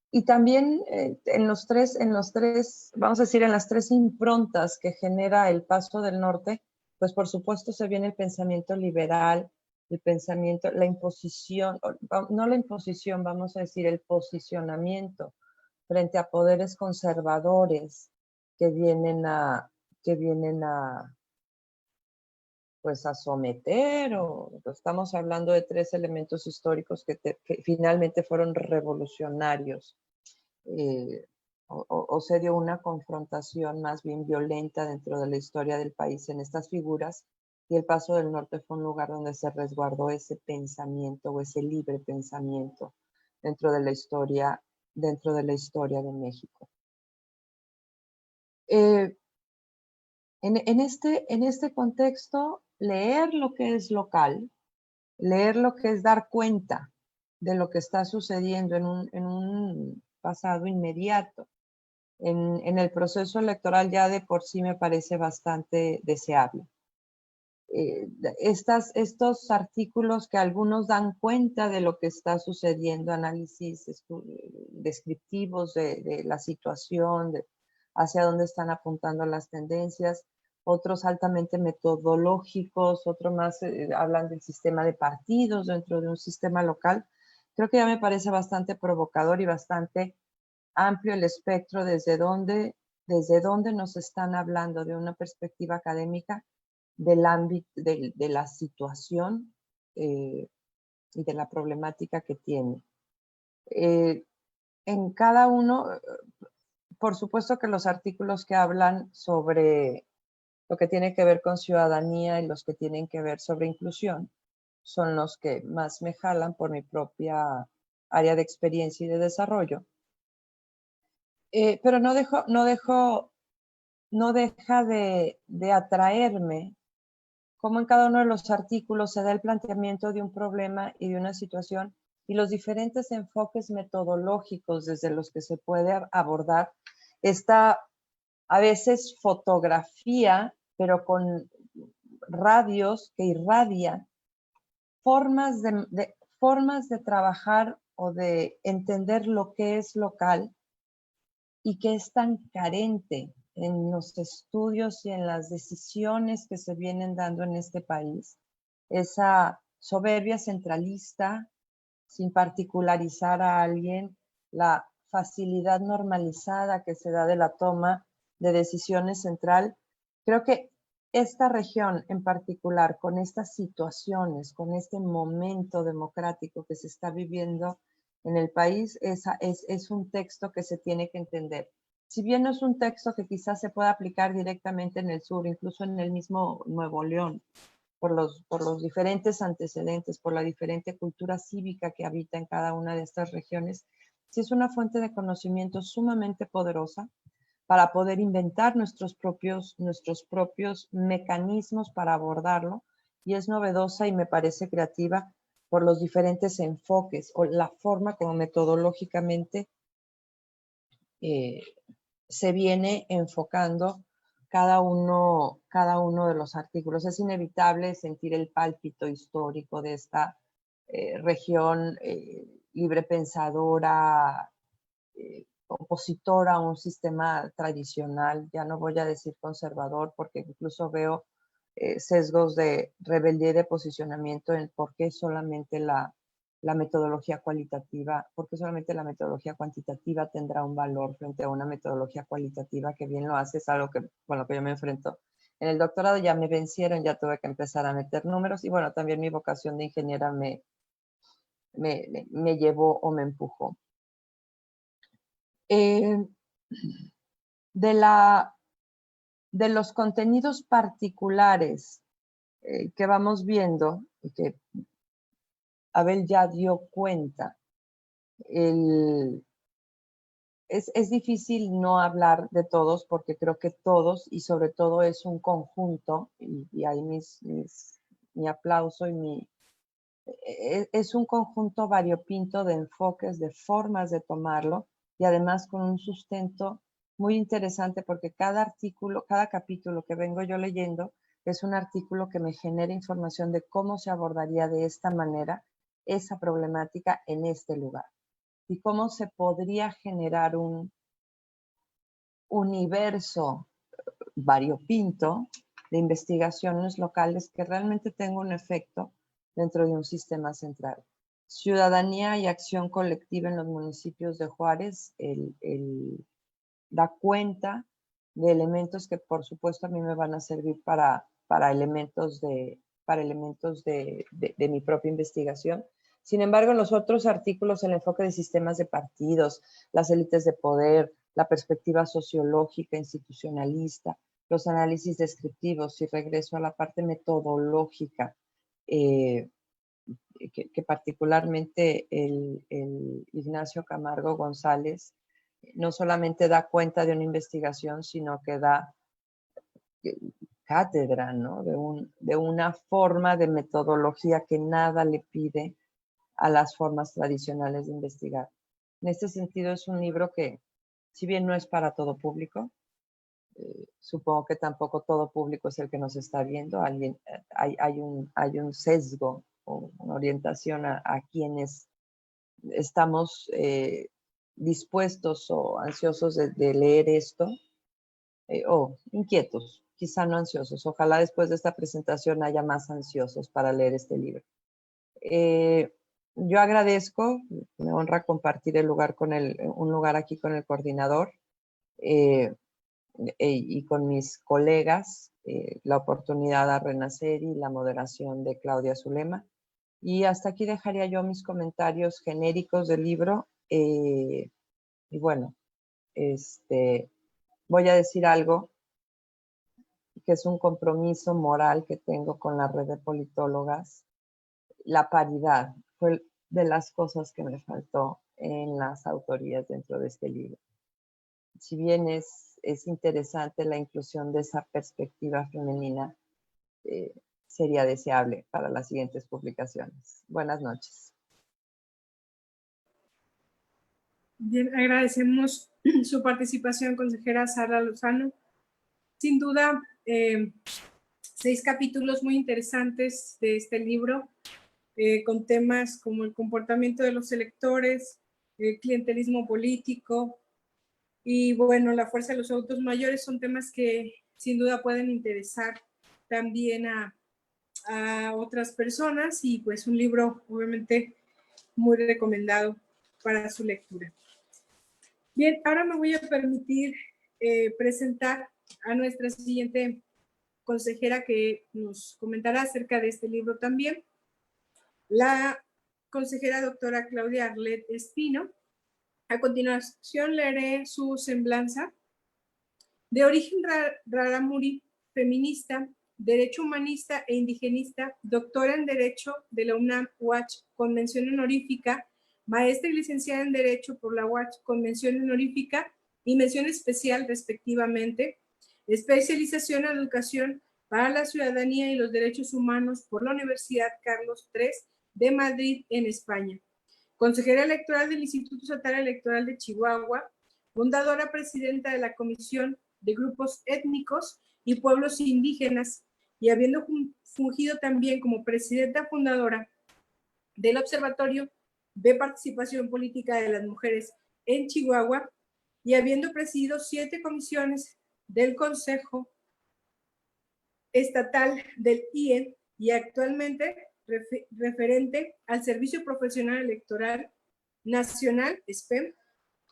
Y también en los tres, vamos a decir, en las tres improntas que genera El Paso del Norte, pues por supuesto se viene el pensamiento liberal, el pensamiento, la imposición, no la imposición, vamos a decir, el posicionamiento frente a poderes conservadores que vienen a pues a someter, o estamos hablando de tres elementos históricos que finalmente fueron revolucionarios, o se dio una confrontación más bien violenta dentro de la historia del país en estas figuras, y El Paso del Norte fue un lugar donde se resguardó ese pensamiento o ese libre pensamiento dentro de la historia de México. En este contexto, leer lo que es local, leer lo que es dar cuenta de lo que está sucediendo en un pasado inmediato, en el proceso electoral ya de por sí me parece bastante deseable. Estos artículos que algunos dan cuenta de lo que está sucediendo, análisis descriptivos de la situación, hacia dónde están apuntando las tendencias, otros altamente metodológicos, otros más hablan del sistema de partidos dentro de un sistema local. Creo que ya me parece bastante provocador y bastante amplio el espectro desde donde nos están hablando de una perspectiva académica del ámbito, de la situación y de la problemática que tiene. En cada uno, por supuesto que los artículos que hablan sobre lo que tiene que ver con ciudadanía y los que tienen que ver sobre inclusión son los que más me jalan por mi propia área de experiencia y de desarrollo. Pero no deja de atraerme cómo en cada uno de los artículos se da el planteamiento de un problema y de una situación y los diferentes enfoques metodológicos desde los que se puede abordar esta, a veces, fotografía, pero con radios que irradian formas de trabajar o de entender lo que es local y que es tan carente en los estudios y en las decisiones que se vienen dando en este país. Esa soberbia centralista, sin particularizar a alguien, la facilidad normalizada que se da de la toma de decisiones central. Creo que esta región en particular, con estas situaciones, con este momento democrático que se está viviendo en el país, es un texto que se tiene que entender. Si bien no es un texto que quizás se pueda aplicar directamente en el sur, incluso en el mismo Nuevo León, por los diferentes antecedentes, por la diferente cultura cívica que habita en cada una de estas regiones, sí es una fuente de conocimiento sumamente poderosa para poder inventar nuestros propios mecanismos para abordarlo, y es novedosa y me parece creativa por los diferentes enfoques o la forma como metodológicamente se viene enfocando cada uno de los artículos. Es inevitable sentir el pálpito histórico de esta región librepensadora, opositora a un sistema tradicional, ya no voy a decir conservador, porque incluso veo sesgos de rebeldía y de posicionamiento en por qué solamente la metodología cualitativa, porque solamente la metodología cuantitativa tendrá un valor frente a una metodología cualitativa que bien lo hace, es algo que, bueno, que yo me enfrento. En el doctorado ya me vencieron, ya tuve que empezar a meter números y bueno, también mi vocación de ingeniera me llevó o me empujó. De los contenidos particulares que vamos viendo y que Abel ya dio cuenta. Es difícil no hablar de todos porque creo que todos, y sobre todo es un conjunto, y ahí mi aplauso y es un conjunto variopinto de enfoques, de formas de tomarlo, y además con un sustento muy interesante porque cada artículo, cada capítulo que vengo yo leyendo es un artículo que me genera información de cómo se abordaría de esta manera esa problemática en este lugar y cómo se podría generar un universo variopinto de investigaciones locales que realmente tenga un efecto dentro de un sistema central. Ciudadanía y acción colectiva en los municipios de Juárez da cuenta de elementos que por supuesto a mí me van a servir para elementos de mi propia investigación. Sin embargo, en los otros artículos, el enfoque de sistemas de partidos, las élites de poder, la perspectiva sociológica, institucionalista, los análisis descriptivos, y regreso a la parte metodológica, que particularmente el Ignacio Camargo González no solamente da cuenta de una investigación, sino que da cátedra, ¿no? de una forma de metodología que nada le pide a las formas tradicionales de investigar. En este sentido, es un libro que, si bien no es para todo público, supongo que tampoco todo público es el que nos está viendo. Hay un sesgo o una orientación a quienes estamos dispuestos o ansiosos de leer esto, o inquietos, quizá no ansiosos. Ojalá después de esta presentación haya más ansiosos para leer este libro. Yo agradezco, me honra compartir el lugar un lugar aquí con el coordinador y con mis colegas, la oportunidad a renacer y la moderación de Claudia Zulema. Y hasta aquí dejaría yo mis comentarios genéricos del libro. Y bueno, voy a decir algo que es un compromiso moral que tengo con la red de politólogas. La paridad fue de las cosas que me faltó en las autorías dentro de este libro. Si bien es interesante la inclusión de esa perspectiva femenina, sería deseable para las siguientes publicaciones. Buenas noches. Bien, agradecemos su participación, consejera Sara Lozano. Sin duda, 6 capítulos muy interesantes de este libro, con temas como el comportamiento de los electores, el clientelismo político y, bueno, la fuerza de los adultos mayores. Son temas que sin duda pueden interesar también a otras personas, y pues un libro obviamente muy recomendado para su lectura. Bien, ahora me voy a permitir presentar a nuestra siguiente consejera, que nos comentará acerca de este libro también, la consejera doctora Claudia Arlet Espino. A continuación leeré su semblanza. De origen rarámuri, feminista, derecho humanista e indigenista, doctora en Derecho de la UNAM UACH con mención honorífica, maestra y licenciada en Derecho por la UACH con mención honorífica y mención especial respectivamente, especialización en Educación para la Ciudadanía y los Derechos Humanos por la Universidad Carlos III de Madrid, en España. Consejera electoral del Instituto Estatal Electoral de Chihuahua, fundadora presidenta de la Comisión de Grupos Étnicos y Pueblos Indígenas, y habiendo fungido también como presidenta fundadora del Observatorio de Participación Política de las Mujeres en Chihuahua, y habiendo presidido 7 comisiones del Consejo Estatal del IE, y actualmente referente al Servicio Profesional Electoral Nacional, SPEM,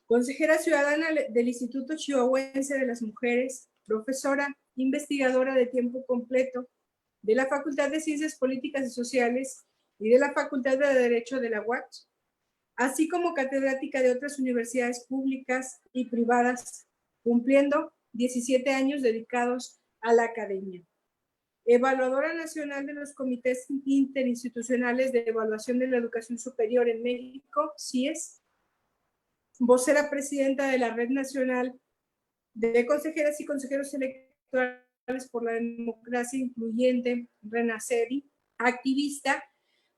consejera ciudadana del Instituto Chihuahuense de las Mujeres, profesora investigadora de tiempo completo de la Facultad de Ciencias Políticas y Sociales y de la Facultad de Derecho de la UACH, así como catedrática de otras universidades públicas y privadas, cumpliendo 17 años dedicados a la academia. evaluadora nacional de los comités interinstitucionales de evaluación de la educación superior en México, CIES, vocera presidenta de la Red Nacional de Consejeras y Consejeros Electorales por la Democracia Incluyente, RENACEDI, activista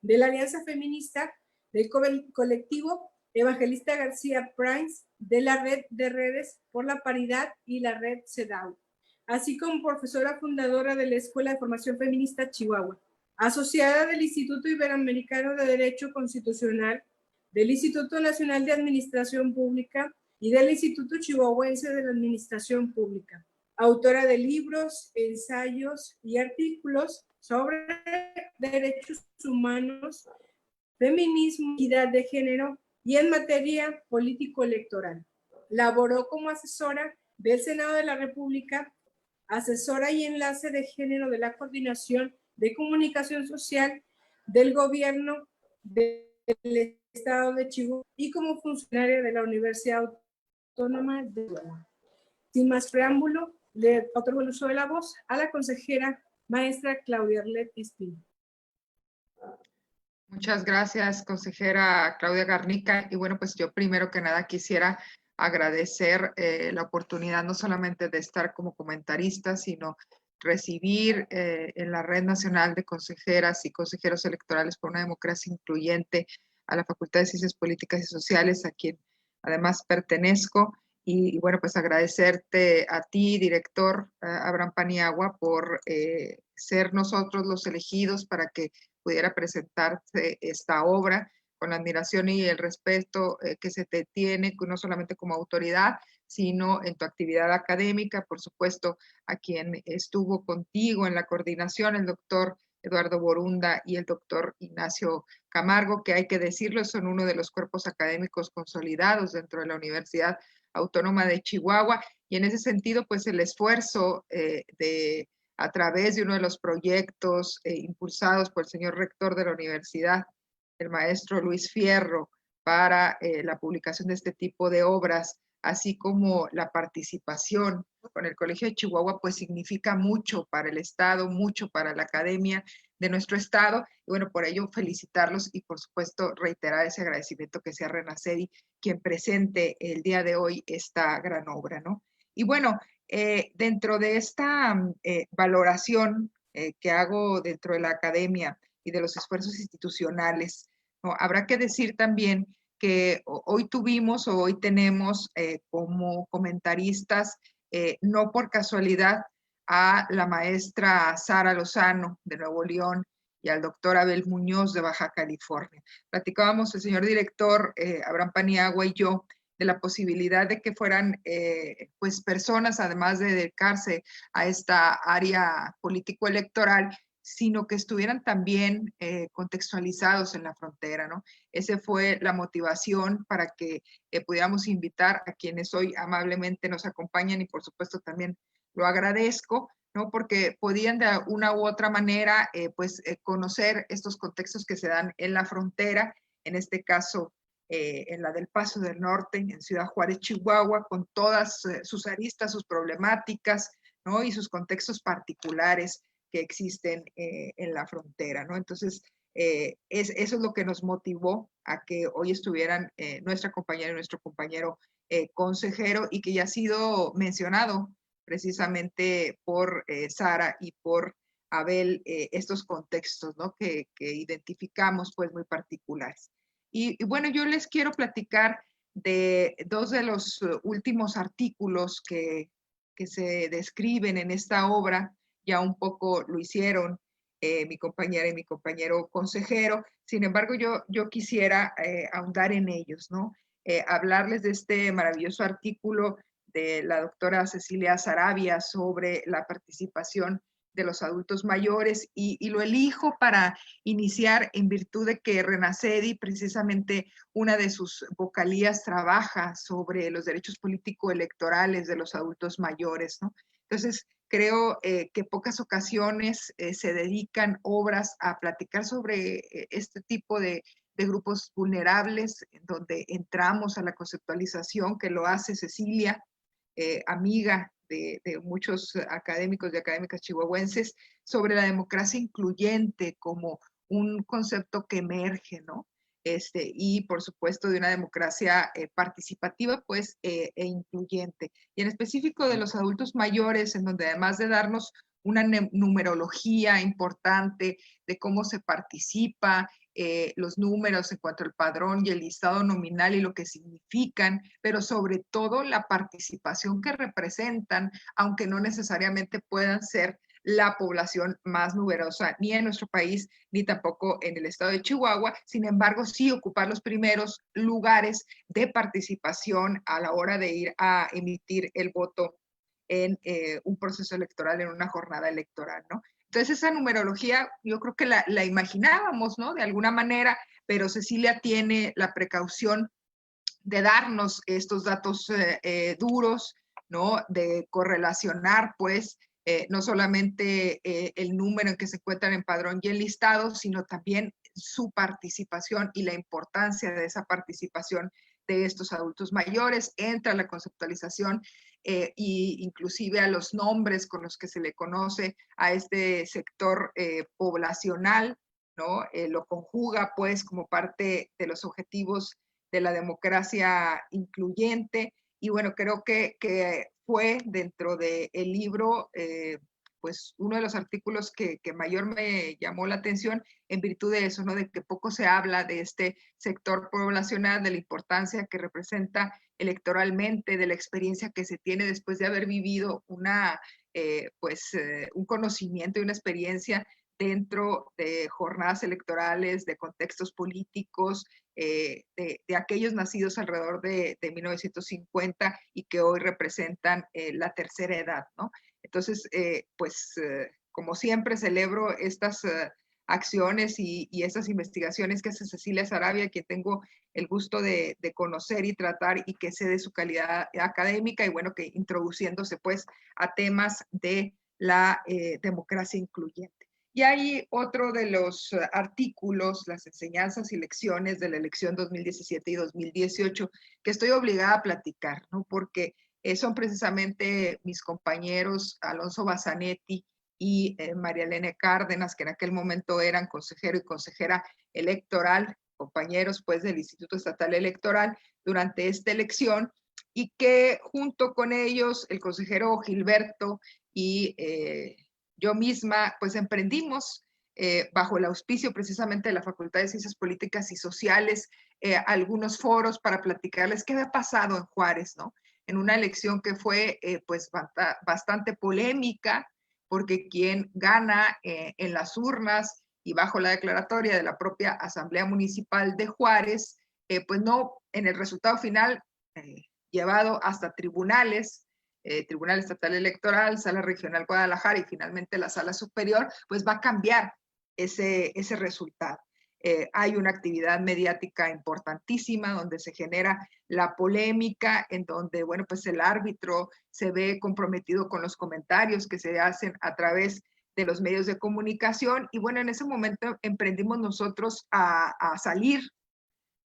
de la Alianza Feminista, del colectivo Evangelista García Primes, de la Red de Redes por la Paridad y la Red CEDAW, así como profesora fundadora de la Escuela de Formación Feminista Chihuahua, asociada del Instituto Iberoamericano de Derecho Constitucional, del Instituto Nacional de Administración Pública y del Instituto Chihuahuense de la Administración Pública, autora de libros, ensayos y artículos sobre derechos humanos, feminismo, equidad de género y en materia político-electoral. Laboró como asesora del Senado de la República, asesora y enlace de género de la Coordinación de Comunicación Social del Gobierno del Estado de Chihuahua y como funcionaria de la Universidad Autónoma de Chihuahua. Sin más preámbulo, le otorgo el uso de la voz a la consejera maestra Claudia Arlet Espino. Muchas gracias, consejera Claudia Garnica. Y bueno, pues yo primero que nada quisiera agradecer la oportunidad no solamente de estar como comentarista, sino recibir en la Red Nacional de Consejeras y Consejeros Electorales por una Democracia Incluyente a la Facultad de Ciencias Políticas y Sociales, a quien además pertenezco. Y bueno, pues agradecerte a ti, director Abraham Paniagua, por ser nosotros los elegidos para que pudiera presentarse esta obra con la admiración y el respeto que se te tiene, no solamente como autoridad, sino en tu actividad académica, por supuesto, a quien estuvo contigo en la coordinación, el doctor Eduardo Borunda y el doctor Ignacio Camargo, que hay que decirlo, son uno de los cuerpos académicos consolidados dentro de la Universidad Autónoma de Chihuahua, y en ese sentido, pues el esfuerzo a través de uno de los proyectos impulsados por el señor rector de la universidad, el maestro Luis Fierro, para la publicación de este tipo de obras, así como la participación con el Colegio de Chihuahua, pues significa mucho para el Estado, mucho para la academia de nuestro Estado. Y bueno, por ello felicitarlos y por supuesto reiterar ese agradecimiento que sea RENACEDI quien presente el día de hoy esta gran obra, ¿no? Y bueno, dentro de esta valoración que hago dentro de la academia y de los esfuerzos institucionales, ¿no? Habrá que decir también que hoy tuvimos o hoy tenemos como comentaristas, no por casualidad, a la maestra Sara Lozano de Nuevo León y al doctor Abel Muñoz de Baja California. Platicábamos el señor director Abraham Paniagua y yo de la posibilidad de que fueran pues personas, además de dedicarse a esta área político-electoral, sino que estuvieran también contextualizados en la frontera, ¿no? Esa fue la motivación para que pudiéramos invitar a quienes hoy amablemente nos acompañan y por supuesto también lo agradezco, ¿no? Porque podían de una u otra manera conocer estos contextos que se dan en la frontera, en este caso en la del Paso del Norte, en Ciudad Juárez, Chihuahua, con todas sus aristas, sus problemáticas, ¿no? Y sus contextos particulares que existen en la frontera, ¿no? Entonces, eso es lo que nos motivó a que hoy estuvieran nuestra compañera y nuestro compañero consejero, y que ya ha sido mencionado precisamente por Sara y por Abel, estos contextos, ¿no? que identificamos pues muy particulares. Y bueno, yo les quiero platicar de dos de los últimos artículos que se describen en esta obra. Ya un poco lo hicieron mi compañera y mi compañero consejero. Sin embargo, yo quisiera ahondar en ellos, ¿no? Hablarles de este maravilloso artículo de la doctora Cecilia Sarabia sobre la participación de los adultos mayores, y lo elijo para iniciar en virtud de que RENACEDI, precisamente una de sus vocalías, trabaja sobre los derechos político-electorales de los adultos mayores, ¿no? Entonces, creo que pocas ocasiones se dedican obras a platicar sobre este tipo de grupos vulnerables, donde entramos a la conceptualización que lo hace Cecilia, amiga de muchos académicos y académicas chihuahuenses sobre la democracia incluyente como un concepto que emerge, ¿no? Y por supuesto de una democracia participativa, pues, e incluyente. Y en específico de los adultos mayores, en donde además de darnos una numerología importante de cómo se participa, los números en cuanto al padrón y el listado nominal y lo que significan, pero sobre todo la participación que representan, aunque no necesariamente puedan ser la población más numerosa ni en nuestro país, ni tampoco en el estado de Chihuahua. Sin embargo, sí ocupar los primeros lugares de participación a la hora de ir a emitir el voto en un proceso electoral, en una jornada electoral, ¿no? Entonces esa numerología yo creo que la imaginábamos, ¿no? De alguna manera, pero Cecilia tiene la precaución de darnos estos datos duros, ¿no? De correlacionar, pues, no solamente el número en que se encuentran en padrón y en listado, sino también su participación y la importancia de esa participación de estos adultos mayores. Entra la conceptualización y inclusive a los nombres con los que se le conoce a este sector poblacional, ¿no? Lo conjuga, pues, como parte de los objetivos de la democracia incluyente. Y bueno, creo que fue dentro del libro, pues uno de los artículos que mayor me llamó la atención en virtud de eso, ¿no? De que poco se habla de este sector poblacional, de la importancia que representa electoralmente, de la experiencia que se tiene después de haber vivido un conocimiento y una experiencia dentro de jornadas electorales, de contextos políticos, de aquellos nacidos alrededor de 1950 y que hoy representan la tercera edad, ¿no? Entonces, como siempre, celebro estas acciones y estas investigaciones que hace Cecilia Saravia, que tengo el gusto de conocer y tratar y que sé de su calidad académica y bueno, que introduciéndose pues a temas de la democracia incluyente. Y hay otro de los artículos, las enseñanzas y lecciones de la elección 2017 y 2018, que estoy obligada a platicar, ¿no? Porque son precisamente mis compañeros Alonso Bassanetti y María Elena Cárdenas, que en aquel momento eran consejero y consejera electoral, compañeros pues del Instituto Estatal Electoral durante esta elección, y que junto con ellos el consejero Gilberto y yo misma, pues emprendimos bajo el auspicio precisamente de la Facultad de Ciencias Políticas y Sociales, algunos foros para platicarles qué había pasado en Juárez, ¿no? En una elección que fue pues bastante polémica, porque quien gana en las urnas y bajo la declaratoria de la propia Asamblea Municipal de Juárez, pues no, en el resultado final, llevado hasta tribunales, Tribunal Estatal Electoral, Sala Regional Guadalajara y finalmente la Sala Superior, pues va a cambiar ese resultado. Hay una actividad mediática importantísima donde se genera la polémica, en donde, bueno, pues el árbitro se ve comprometido con los comentarios que se hacen a través de los medios de comunicación. Y bueno, en ese momento emprendimos nosotros a salir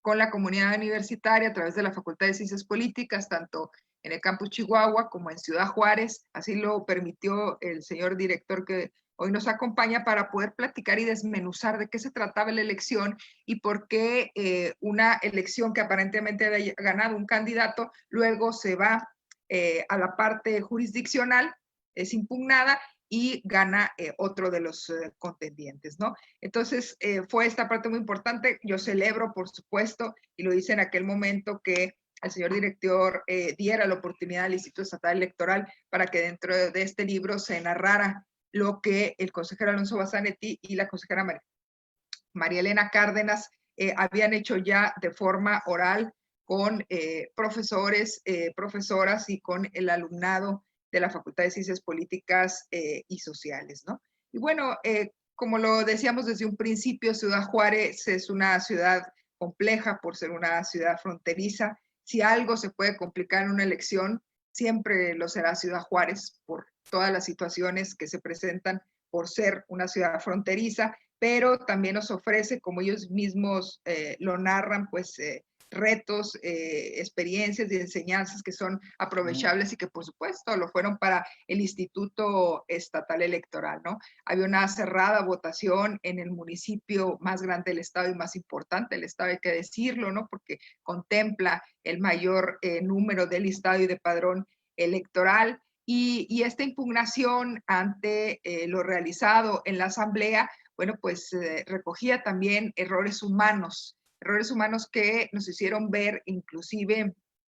con la comunidad universitaria a través de la Facultad de Ciencias Políticas, tanto en el campus Chihuahua como en Ciudad Juárez. Así lo permitió el señor director que hoy nos acompaña, para poder platicar y desmenuzar de qué se trataba la elección y por qué una elección que aparentemente había ganado un candidato luego se va a la parte jurisdiccional, es impugnada y gana otro de los contendientes, ¿no? Entonces, fue esta parte muy importante. Yo celebro, por supuesto, y lo hice en aquel momento, que al señor director diera la oportunidad al Instituto Estatal Electoral para que dentro de este libro se narrara lo que el consejero Alonso Bassanetti y la consejera María Elena Cárdenas habían hecho ya de forma oral con profesores, profesoras y con el alumnado de la Facultad de Ciencias Políticas y Sociales, ¿no? Y bueno, como lo decíamos desde un principio, Ciudad Juárez es una ciudad compleja por ser una ciudad fronteriza. Si algo se puede complicar en una elección, siempre lo será Ciudad Juárez, por todas las situaciones que se presentan por ser una ciudad fronteriza, pero también nos ofrece, como ellos mismos lo narran, pues retos, experiencias y enseñanzas que son aprovechables y que por supuesto lo fueron para el Instituto Estatal Electoral, ¿no? Había una cerrada votación en el municipio más grande del estado y más importante del estado, hay que decirlo, ¿no? Porque contempla el mayor número de listado y de padrón electoral. Y esta impugnación ante lo realizado en la asamblea, bueno, pues recogía también errores humanos que nos hicieron ver, inclusive,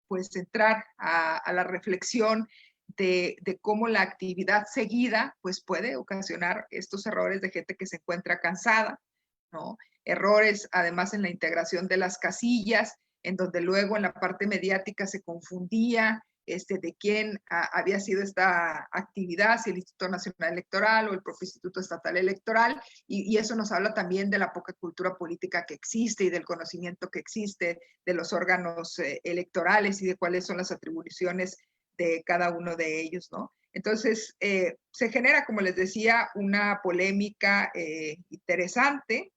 pues entrar a la reflexión de cómo la actividad seguida, pues puede ocasionar estos errores de gente que se encuentra cansada, ¿no? Errores, además, en la integración de las casillas, en donde luego en la parte mediática se confundía de quién había sido esta actividad, si el Instituto Nacional Electoral o el propio Instituto Estatal Electoral, y eso nos habla también de la poca cultura política que existe y del conocimiento que existe de los órganos electorales y de cuáles son las atribuciones de cada uno de ellos, ¿no? Entonces, se genera, como les decía, una polémica interesante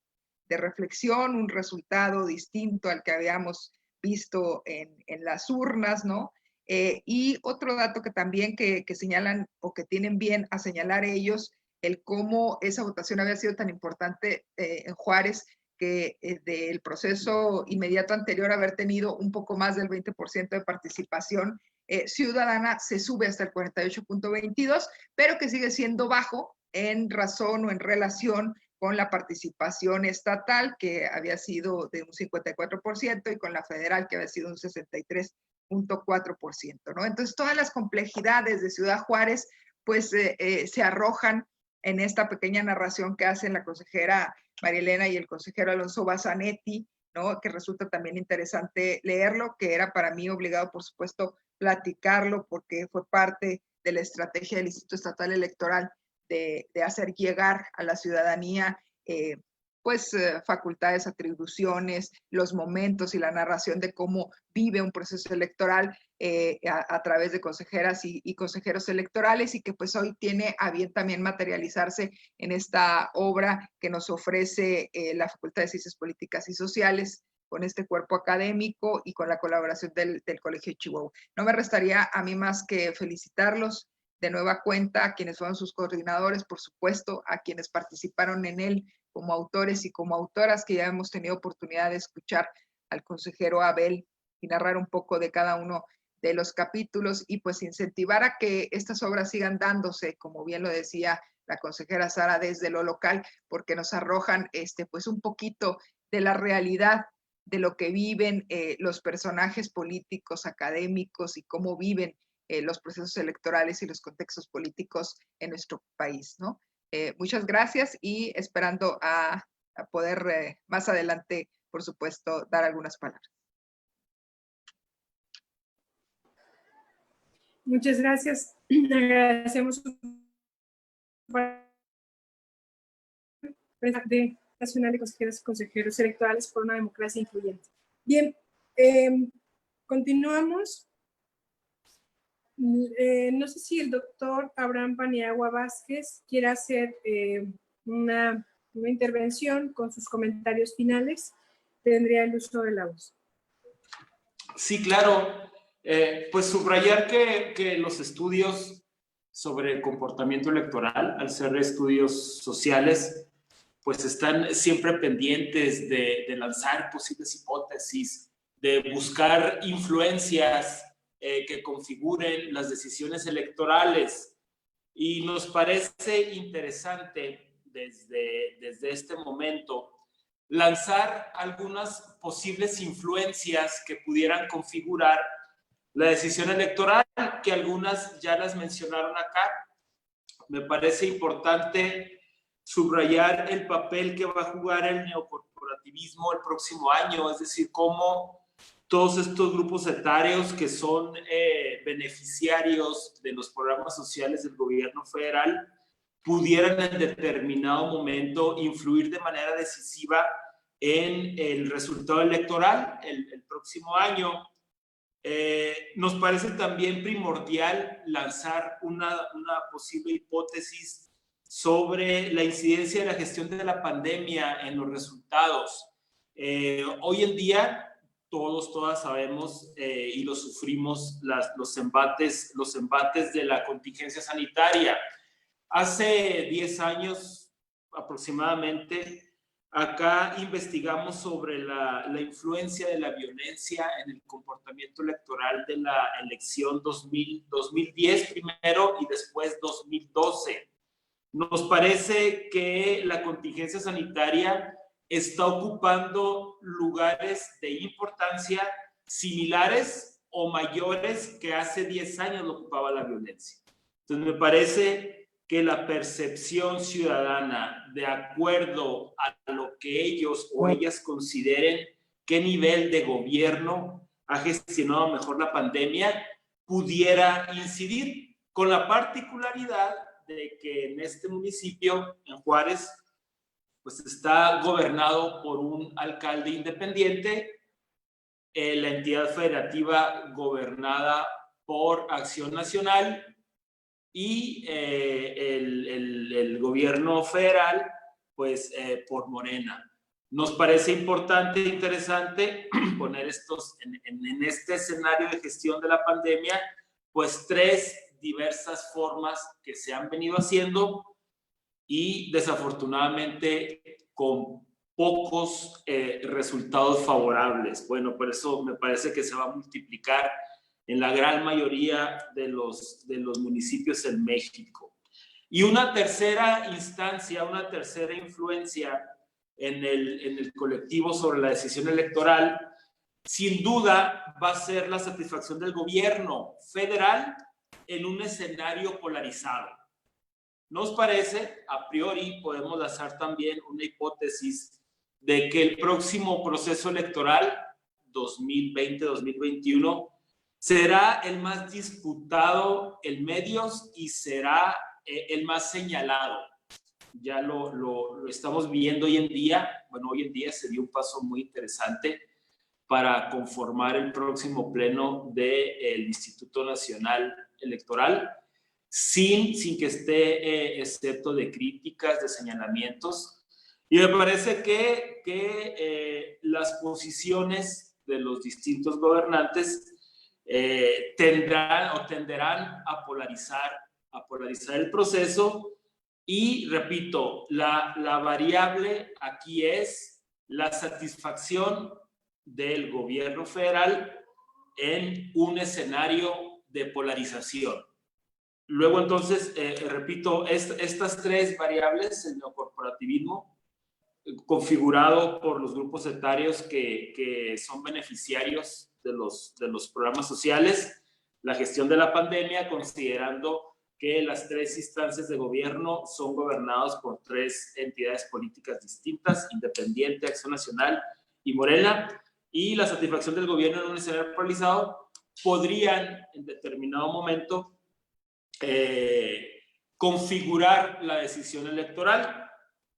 de reflexión, un resultado distinto al que habíamos visto en las urnas, ¿no? Y otro dato que también que señalan o que tienen bien a señalar ellos, el cómo esa votación había sido tan importante en Juárez, que del proceso inmediato anterior haber tenido un poco más del 20% de participación ciudadana, se sube hasta el 48.22, pero que sigue siendo bajo en razón o en relación con la participación estatal, que había sido de un 54%, y con la federal, que había sido un 63.4%, ¿no? Entonces, todas las complejidades de Ciudad Juárez, pues, se arrojan en esta pequeña narración que hacen la consejera María Elena y el consejero Alonso Bazzanetti, ¿no? Que resulta también interesante leerlo, que era para mí obligado, por supuesto, platicarlo, porque fue parte de la estrategia del Instituto Estatal Electoral de hacer llegar a la ciudadanía facultades, atribuciones, los momentos y la narración de cómo vive un proceso electoral a través de consejeras y consejeros electorales, y que pues hoy tiene a bien también materializarse en esta obra que nos ofrece la Facultad de Ciencias Políticas y Sociales, con este cuerpo académico y con la colaboración del Colegio de Chihuahua. No me restaría a mí más que felicitarlos de nueva cuenta, a quienes fueron sus coordinadores, por supuesto, a quienes participaron en él como autores y como autoras, que ya hemos tenido oportunidad de escuchar al consejero Abel y narrar un poco de cada uno de los capítulos, y pues incentivar a que estas obras sigan dándose, como bien lo decía la consejera Sara, desde lo local, porque nos arrojan pues un poquito de la realidad de lo que viven los personajes políticos, académicos, y cómo viven los procesos electorales y los contextos políticos en nuestro país, ¿no? Muchas gracias, y esperando a poder más adelante, por supuesto, dar algunas palabras. Muchas gracias. Agradecemos de Nacional de Consejeras y Consejeros Electorales por una Democracia Incluyente. Bien, continuamos. No sé si el doctor Abraham Paniagua Vázquez quiere hacer una intervención con sus comentarios finales. Tendría el uso de la voz. Sí, claro. Pues subrayar que los estudios sobre el comportamiento electoral, al ser estudios sociales, pues están siempre pendientes de lanzar posibles hipótesis, de buscar influencias que configuren las decisiones electorales. Y nos parece interesante desde este momento lanzar algunas posibles influencias que pudieran configurar la decisión electoral, que algunas ya las mencionaron acá. Me parece importante subrayar el papel que va a jugar el neocorporativismo el próximo año, es decir, cómo todos estos grupos etarios que son beneficiarios de los programas sociales del gobierno federal pudieran en determinado momento influir de manera decisiva en el resultado electoral el próximo año. Nos parece también primordial lanzar una posible hipótesis sobre la incidencia de la gestión de la pandemia en los resultados. Hoy en día, todas sabemos y lo sufrimos los embates de la contingencia sanitaria. Hace 10 años aproximadamente, acá investigamos sobre la influencia de la violencia en el comportamiento electoral de la elección 2010 primero y después 2012. Nos parece que la contingencia sanitaria está ocupando lugares de importancia similares o mayores que hace 10 años lo ocupaba la violencia. Entonces, me parece que la percepción ciudadana, de acuerdo a lo que ellos o ellas consideren qué nivel de gobierno ha gestionado mejor la pandemia, pudiera incidir, con la particularidad de que en este municipio, en Juárez, pues está gobernado por un alcalde independiente, la entidad federativa gobernada por Acción Nacional y el gobierno federal, pues por Morena. Nos parece importante e interesante poner en este escenario de gestión de la pandemia, pues 3 diversas formas que se han venido haciendo y desafortunadamente con pocos resultados favorables. Bueno, por eso me parece que se va a multiplicar en la gran mayoría de los municipios en México. Y una tercera instancia, una tercera influencia en el colectivo sobre la decisión electoral, sin duda va a ser la satisfacción del gobierno federal en un escenario polarizado. Nos parece, a priori, podemos lanzar también una hipótesis de que el próximo proceso electoral 2020-2021 será el más disputado en medios y será el más señalado. Ya lo estamos viendo hoy en día. Bueno, hoy en día se dio un paso muy interesante para conformar el próximo pleno del Instituto Nacional Electoral, sin que esté excepto de críticas, de señalamientos. Y me parece que las posiciones de los distintos gobernantes tenderán a polarizar el proceso. Y repito, la variable aquí es la satisfacción del gobierno federal en un escenario de polarización. Luego, entonces, repito, estas 3 variables, el neocorporativismo, configurado por los grupos etarios que son beneficiarios de los programas sociales, la gestión de la pandemia, considerando que las 3 instancias de gobierno son gobernadas por 3 entidades políticas distintas, Independiente, Acción Nacional y Morena, y la satisfacción del gobierno en un escenario polarizado, podrían en determinado momento configurar la decisión electoral.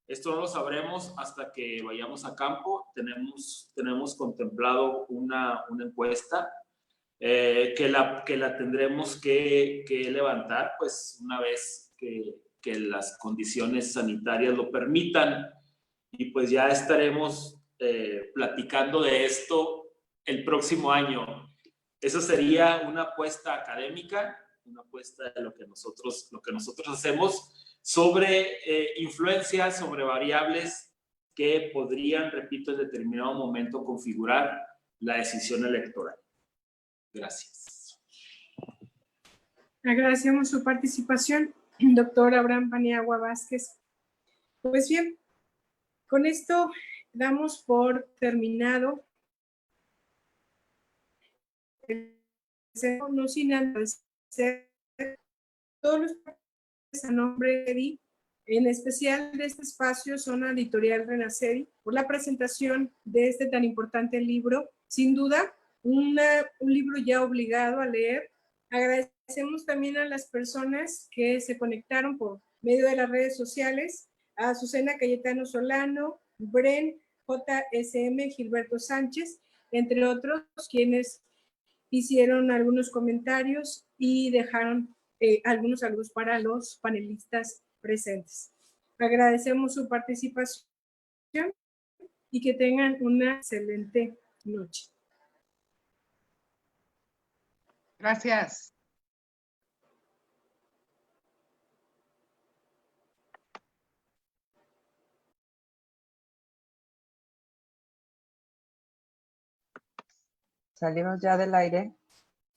Esto no lo sabremos hasta que vayamos a campo. Tenemos contemplado una encuesta que la tendremos que levantar, pues una vez que las condiciones sanitarias lo permitan, y pues ya estaremos platicando de esto el próximo año. Eso sería una apuesta académica, una apuesta de lo que nosotros hacemos sobre influencias, sobre variables que podrían, repito, en determinado momento configurar la decisión electoral. Gracias. Agradecemos su participación, doctor Abraham Paniagua Vázquez. Pues bien, con esto damos por terminado. No sin antes todos los a nombre de Edi, en especial de este espacio Zona Editorial Renaceri, por la presentación de este tan importante libro. Sin duda, un libro ya obligado a leer. Agradecemos también a las personas que se conectaron por medio de las redes sociales, a Azucena Cayetano Solano, Bren, JSM, Gilberto Sánchez, entre otros, quienes hicieron algunos comentarios y dejaron algunos saludos para los panelistas presentes. Agradecemos su participación y que tengan una excelente noche. Gracias. Salimos ya del aire.